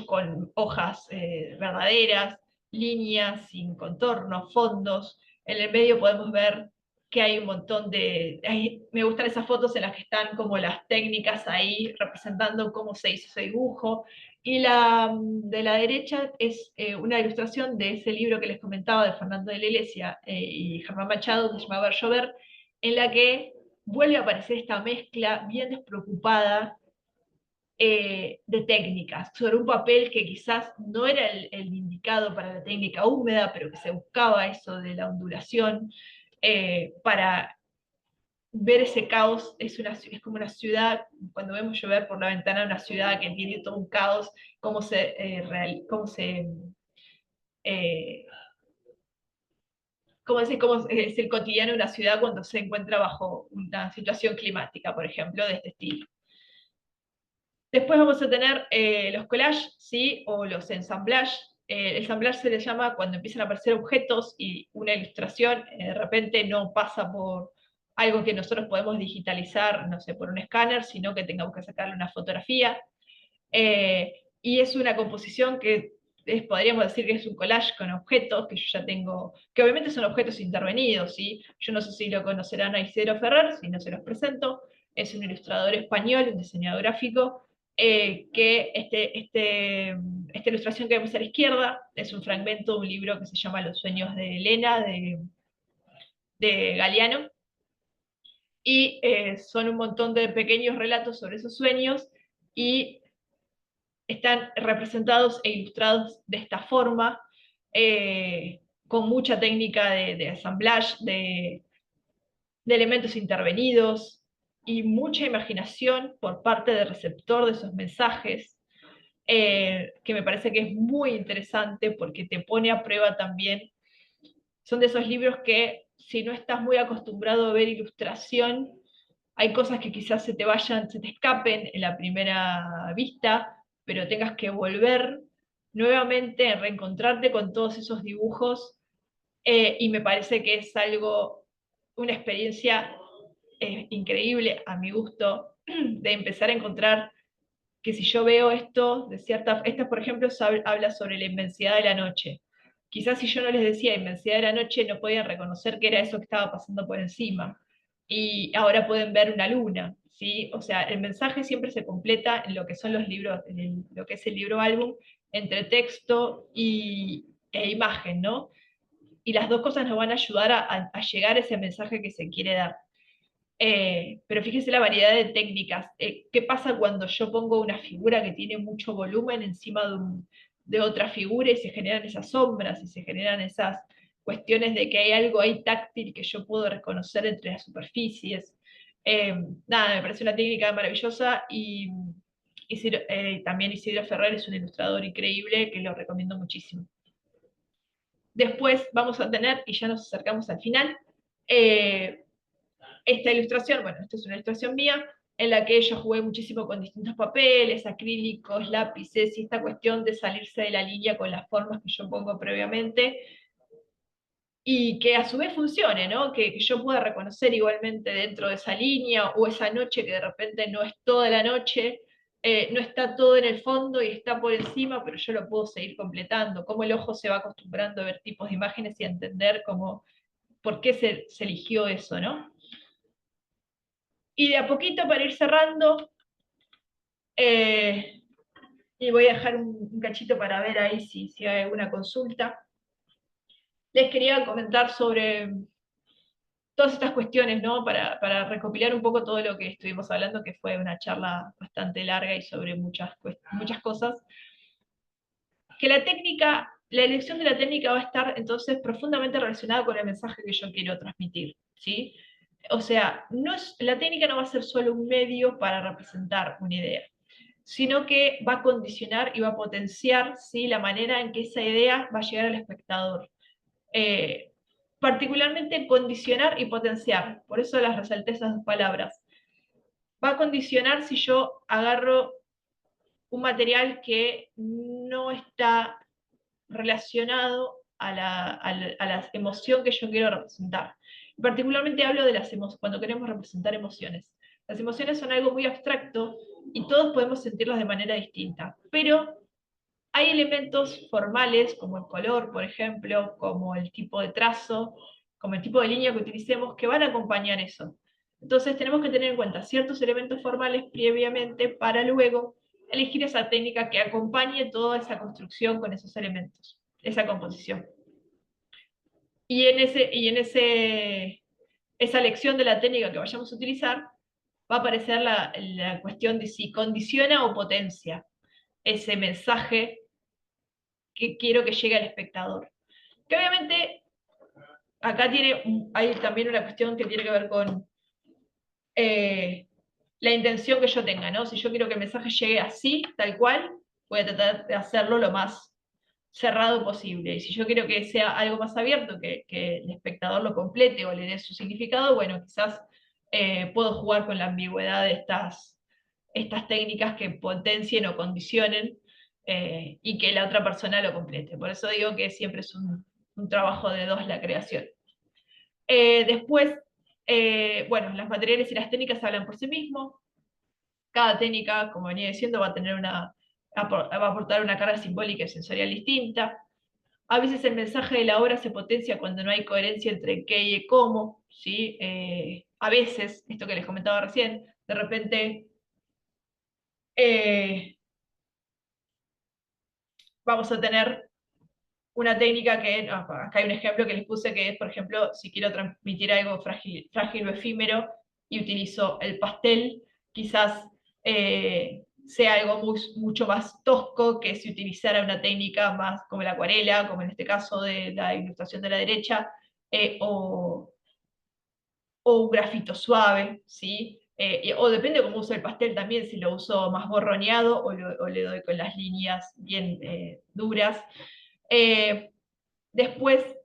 con hojas verdaderas, líneas sin contorno, fondos. En el medio podemos ver que hay un montón me gustan esas fotos en las que están como las técnicas ahí representando cómo se hizo ese dibujo. Y de la derecha es una ilustración de ese libro que les comentaba de Fernando de la Iglesia y Germán Machado, que se llama Ver Llover, en la que vuelve a aparecer esta mezcla bien despreocupada de técnicas, sobre un papel que quizás no era el indicado para la técnica húmeda, pero que se buscaba eso de la ondulación, para ver ese caos. Es como una ciudad, cuando vemos llover por la ventana, una ciudad que tiene todo un caos, eh, cómo es el cotidiano de una ciudad cuando se encuentra bajo una situación climática, por ejemplo, de este estilo. Después vamos a tener los collages, ¿sí? O los ensamblages. El ensamblage se le llama cuando empiezan a aparecer objetos y una ilustración de repente no pasa por algo que nosotros podemos digitalizar, no sé, por un escáner, sino que tengamos que sacarle una fotografía. Y es una composición que podríamos decir que es un collage con objetos que yo ya tengo, que obviamente son objetos intervenidos, ¿sí? Yo no sé si lo conocerán a Isidro Ferrer, si no se los presento. Es un ilustrador español, un diseñador gráfico, esta ilustración que vemos a la izquierda es un fragmento de un libro que se llama Los sueños de Elena, de Galeano, y son un montón de pequeños relatos sobre esos sueños, y están representados e ilustrados de esta forma, con mucha técnica de assemblage, de elementos intervenidos, y mucha imaginación por parte del receptor de esos mensajes, que me parece que es muy interesante porque te pone a prueba también. Son de esos libros que si no estás muy acostumbrado a ver ilustración, hay cosas que quizás se te escapen en la primera vista, pero tengas que volver nuevamente, reencontrarte con todos esos dibujos, y me parece que es una experiencia increíble a mi gusto, de empezar a encontrar que si yo veo esto, esta por ejemplo habla sobre la inmensidad de la noche. Quizás si yo no les decía inmensidad de la noche, no podían reconocer que era eso que estaba pasando por encima. Y ahora pueden ver una luna, ¿sí? O sea, el mensaje siempre se completa en lo que son los libros, lo que es el libro álbum, entre texto e imagen, ¿no? Y las dos cosas nos van a ayudar a llegar a ese mensaje que se quiere dar. Pero fíjese la variedad de técnicas. ¿Qué pasa cuando yo pongo una figura que tiene mucho volumen encima de otra figura y se generan esas sombras y se generan esas cuestiones de que hay algo ahí táctil que yo puedo reconocer entre las superficies? Eh, Nada, me parece una técnica maravillosa, y también Isidro Ferrer es un ilustrador increíble que lo recomiendo muchísimo. Después vamos a tener, y ya nos acercamos al final, eh, esta ilustración. Bueno, esta es una ilustración mía, en la que yo jugué muchísimo con distintos papeles, acrílicos, lápices, y esta cuestión de salirse de la línea con las formas que yo pongo previamente, y que a su vez funcione, ¿no? Que yo pueda reconocer igualmente dentro de esa línea, o esa noche que de repente no es toda la noche, no está todo en el fondo y está por encima, pero yo lo puedo seguir completando, cómo el ojo se va acostumbrando a ver tipos de imágenes y a entender por qué se eligió eso, ¿no? Y de a poquito, para ir cerrando, eh, y voy a dejar un cachito para ver ahí si hay alguna consulta, les quería comentar sobre todas estas cuestiones, ¿no? Para recopilar un poco todo lo que estuvimos hablando, que fue una charla bastante larga y sobre muchas cosas. Que la elección de la técnica va a estar entonces profundamente relacionada con el mensaje que yo quiero transmitir, ¿sí? O sea, la técnica no va a ser solo un medio para representar una idea, sino que va a condicionar y va a potenciar, ¿sí?, la manera en que esa idea va a llegar al espectador. Eh, Particularmente condicionar y potenciar, por eso las resalté esas dos palabras. Va a condicionar si yo agarro un material que no está relacionado a la emoción que yo quiero representar. Particularmente hablo de cuando queremos representar emociones. Las emociones son algo muy abstracto y todos podemos sentirlas de manera distinta, pero hay elementos formales, como el color, por ejemplo, como el tipo de trazo, como el tipo de línea que utilicemos, que van a acompañar eso. Entonces tenemos que tener en cuenta ciertos elementos formales previamente para luego elegir esa técnica que acompañe toda esa construcción con esos elementos, esa composición. Esa elección de la técnica que vayamos a utilizar, va a aparecer la cuestión de si condiciona o potencia ese mensaje que quiero que llegue al espectador. Que obviamente acá hay también una cuestión que tiene que ver con la intención que yo tenga, ¿no? Si yo quiero que el mensaje llegue así, tal cual, voy a tratar de hacerlo lo más cerrado posible. Y si yo quiero que sea algo más abierto, que el espectador lo complete o le dé su significado, bueno, quizás puedo jugar con la ambigüedad de estas técnicas que potencien o condicionen y que la otra persona lo complete. Por eso digo que siempre es un trabajo de dos la creación. Después, bueno, los materiales y las técnicas hablan por sí mismos. Cada técnica, como venía diciendo, va a aportar una carga simbólica y sensorial distinta. A veces el mensaje de la obra se potencia cuando no hay coherencia entre qué y cómo, ¿sí? A veces, esto que les comentaba recién, de repente eh, vamos a tener una técnica que, acá hay un ejemplo que les puse, que es, por ejemplo, si quiero transmitir algo frágil, frágil o efímero y utilizo el pastel, quizás sea algo mucho más tosco que si utilizara una técnica más como la acuarela, como en este caso de la ilustración de la derecha, o un grafito suave, ¿sí? O depende de cómo uso el pastel también, si lo uso más borroneado o le doy con las líneas bien duras. Eh, Después,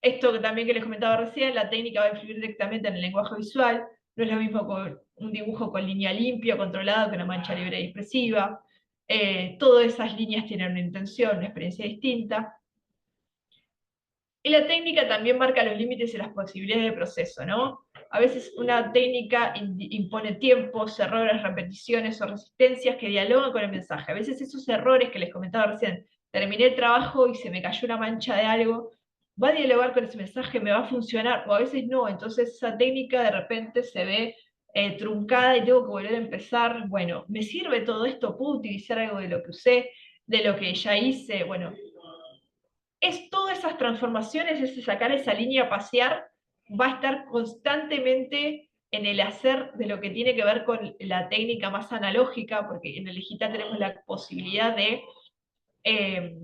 esto que también que les comentaba recién, la técnica va a influir directamente en el lenguaje visual. No es lo mismo con un dibujo con línea limpia, controlada, que una mancha libre y expresiva. Todas esas líneas tienen una intención, una experiencia distinta. Y la técnica también marca los límites y las posibilidades de proceso, ¿no? A veces una técnica impone tiempos, errores, repeticiones o resistencias que dialogan con el mensaje. A veces esos errores que les comentaba recién, terminé el trabajo y se me cayó una mancha de algo, va a dialogar con ese mensaje, me va a funcionar, o a veces no, entonces esa técnica de repente se ve truncada y tengo que volver a empezar. Bueno, ¿me sirve todo esto? ¿Puedo utilizar algo de lo que usé, de lo que ya hice? Bueno, es todas esas transformaciones, ese sacar esa línea a pasear, va a estar constantemente en el hacer de lo que tiene que ver con la técnica más analógica, porque en el digital tenemos la posibilidad eh,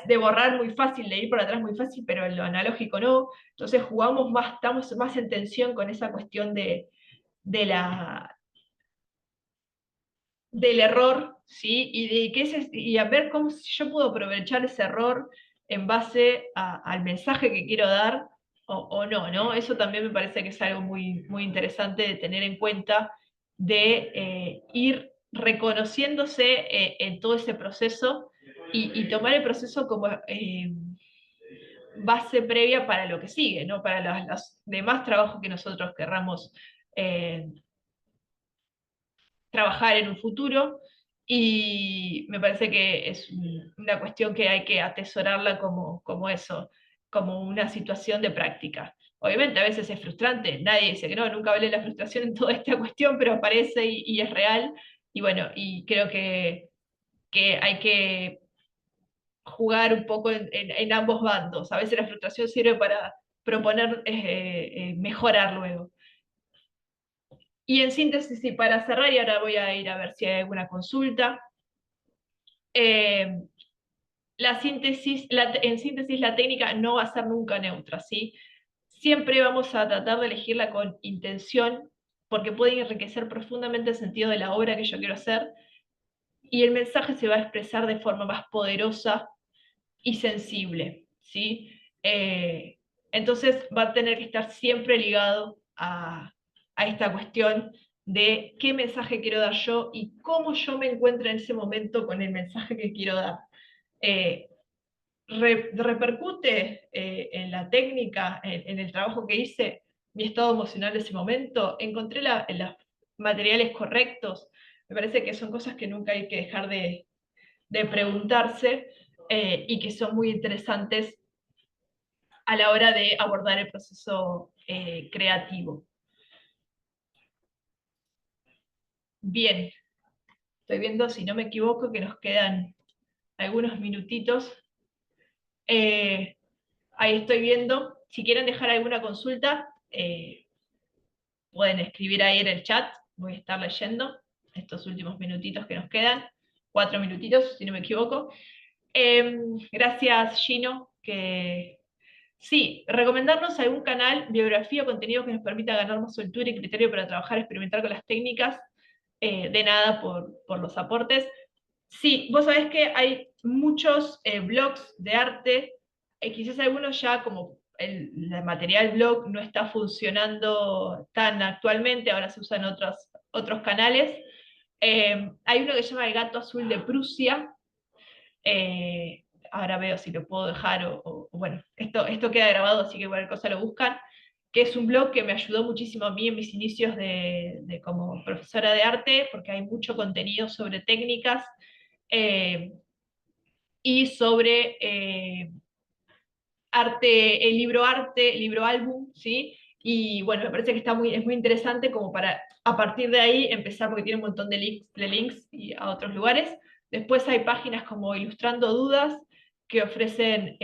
de borrar muy fácil, de ir por atrás muy fácil, pero en lo analógico no. Entonces jugamos más, estamos más en tensión con esa cuestión de la, del error, ¿sí? Y a ver cómo si yo puedo aprovechar ese error en base al mensaje que quiero dar o no, ¿no? Eso también me parece que es algo muy, muy interesante de tener en cuenta, de ir reconociéndose en todo ese proceso y tomar el proceso como base previa para lo que sigue, ¿no? Para los demás trabajos que nosotros querramos eh, trabajar en un futuro, y me parece que es una cuestión que hay que atesorarla como eso, como una situación de práctica. Obviamente a veces es frustrante, nadie dice que no, nunca vale la frustración en toda esta cuestión, pero aparece y es real, y bueno, y creo que hay que jugar un poco en ambos bandos. A veces la frustración sirve para proponer mejorar luego. Y en síntesis, y para cerrar, y ahora voy a ir a ver si hay alguna consulta, eh, en síntesis la técnica no va a ser nunca neutra, ¿sí? Siempre vamos a tratar de elegirla con intención, porque puede enriquecer profundamente el sentido de la obra que yo quiero hacer, y el mensaje se va a expresar de forma más poderosa y sensible, ¿sí? Entonces va a tener que estar siempre ligado a esta cuestión de qué mensaje quiero dar yo y cómo yo me encuentro en ese momento con el mensaje que quiero dar. Eh, repercute en la técnica, en el trabajo que hice, mi estado emocional de ese momento, encontré los materiales correctos. Me parece que son cosas que nunca hay que dejar de preguntarse, y que son muy interesantes a la hora de abordar el proceso creativo. Bien, estoy viendo, si no me equivoco, que nos quedan algunos minutitos. Eh, Ahí estoy viendo. Si quieren dejar alguna consulta, pueden escribir ahí en el chat. Voy a estar leyendo estos últimos minutitos que nos quedan. 4 minutitos, si no me equivoco. Gracias, Gino. Sí, recomendarnos algún canal, biografía o contenido que nos permita ganar más soltura y criterio para trabajar, experimentar con las técnicas. De nada por los aportes. Sí, vos sabés que hay muchos blogs de arte, quizás algunos ya como el material blog no está funcionando tan actualmente, ahora se usan otros canales. Hay uno que se llama El Gato Azul de Prusia. Ahora veo si lo puedo dejar, bueno, esto queda grabado, así que cualquier cosa lo buscan, que es un blog que me ayudó muchísimo a mí en mis inicios como profesora de arte, porque hay mucho contenido sobre técnicas, y sobre arte, el libro álbum, ¿sí? Y bueno, me parece que es muy interesante como para a partir de ahí empezar, porque tiene un montón de links y a otros lugares. Después hay páginas como Ilustrando Dudas, que ofrecen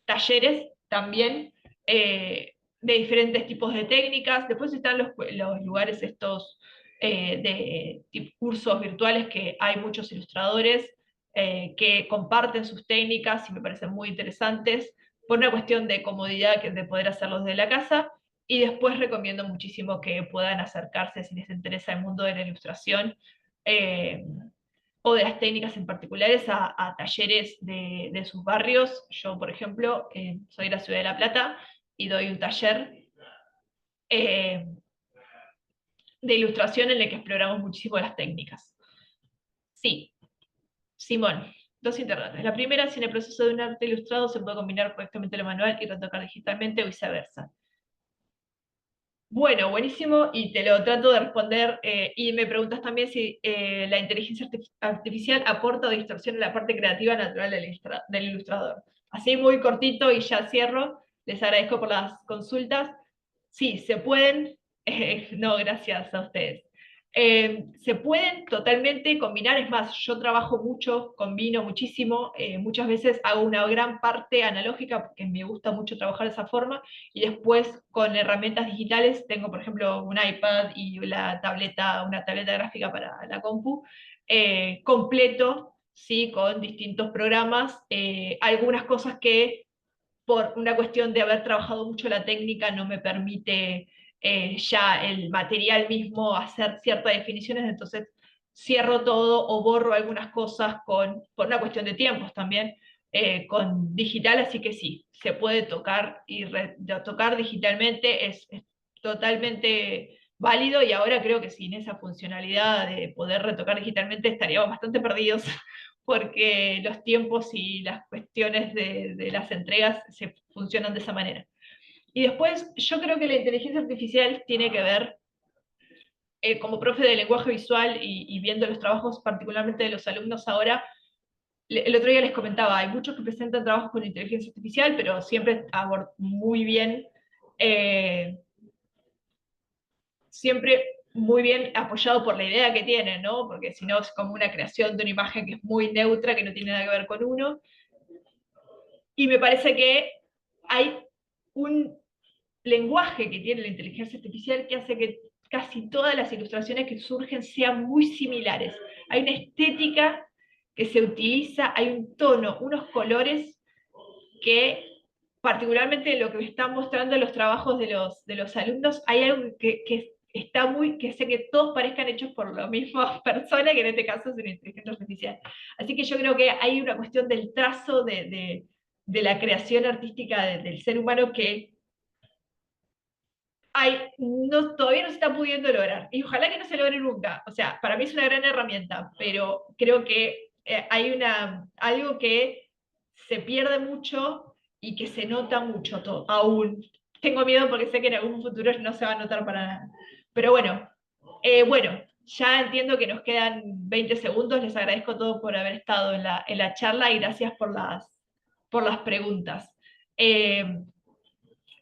talleres también, de diferentes tipos de técnicas. Después están los lugares estos de cursos virtuales, que hay muchos ilustradores que comparten sus técnicas y me parecen muy interesantes por una cuestión de comodidad, de poder hacerlos desde la casa. Y después recomiendo muchísimo que puedan acercarse, si les interesa el mundo de la ilustración, eh, o de las técnicas en particulares, a talleres de sus barrios. Yo, por ejemplo, soy de la ciudad de La Plata y doy un taller eh, de ilustración en el que exploramos muchísimo las técnicas. Sí, Simón, dos interrogantes. La primera, si en el proceso de un arte ilustrado se puede combinar correctamente lo manual y retocar digitalmente o viceversa. Bueno, buenísimo, y te lo trato de responder. Y me preguntas también si la inteligencia artificial aporta o distorsiona la parte creativa natural del ilustrador. Así muy cortito y ya cierro. Les agradezco por las consultas. Sí, se pueden. No, gracias a ustedes. Se pueden totalmente combinar, es más, yo trabajo mucho, combino muchísimo, muchas veces hago una gran parte analógica porque me gusta mucho trabajar de esa forma, y después con herramientas digitales tengo, por ejemplo, un iPad y una tableta gráfica para la compu, completo, ¿sí? Con distintos programas, algunas cosas que por una cuestión de haber trabajado mucho la técnica no me permite ya el material mismo hacer ciertas definiciones, entonces cierro todo o borro algunas cosas por una cuestión de tiempos también, con digital, así que sí, se puede tocar y tocar digitalmente es totalmente válido, y ahora creo que sin esa funcionalidad de poder retocar digitalmente estaríamos bastante perdidos porque los tiempos y las cuestiones de las entregas se funcionan de esa manera. Y después, yo creo que la inteligencia artificial tiene que ver, como profe de lenguaje visual y viendo los trabajos particularmente de los alumnos ahora, el otro día les comentaba, hay muchos que presentan trabajos con inteligencia artificial, pero siempre muy bien, eh, siempre muy bien apoyado por la idea que tienen, ¿no? Porque si no es como una creación de una imagen que es muy neutra, que no tiene nada que ver con uno. Y me parece que hay un lenguaje que tiene la inteligencia artificial que hace que casi todas las ilustraciones que surgen sean muy similares. Hay una estética que se utiliza, hay un tono, unos colores que, particularmente en lo que me están mostrando los trabajos de los alumnos, hay algo que está que hace que todos parezcan hechos por la misma persona, que en este caso es una inteligencia artificial. Así que yo creo que hay una cuestión del trazo de la creación artística del ser humano que todavía no se está pudiendo lograr. Y ojalá que no se logre nunca. O sea, para mí es una gran herramienta, pero creo que hay algo que se pierde mucho y que se nota mucho todo, aún. Tengo miedo porque sé que en algún futuro no se va a notar para nada. Pero bueno, ya entiendo que nos quedan 20 segundos. Les agradezco todo por haber estado en la charla y gracias por las preguntas. Eh,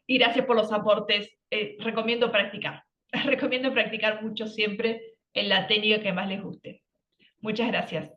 y gracias por los aportes. Recomiendo practicar. Recomiendo practicar mucho siempre en la técnica que más les guste. Muchas gracias.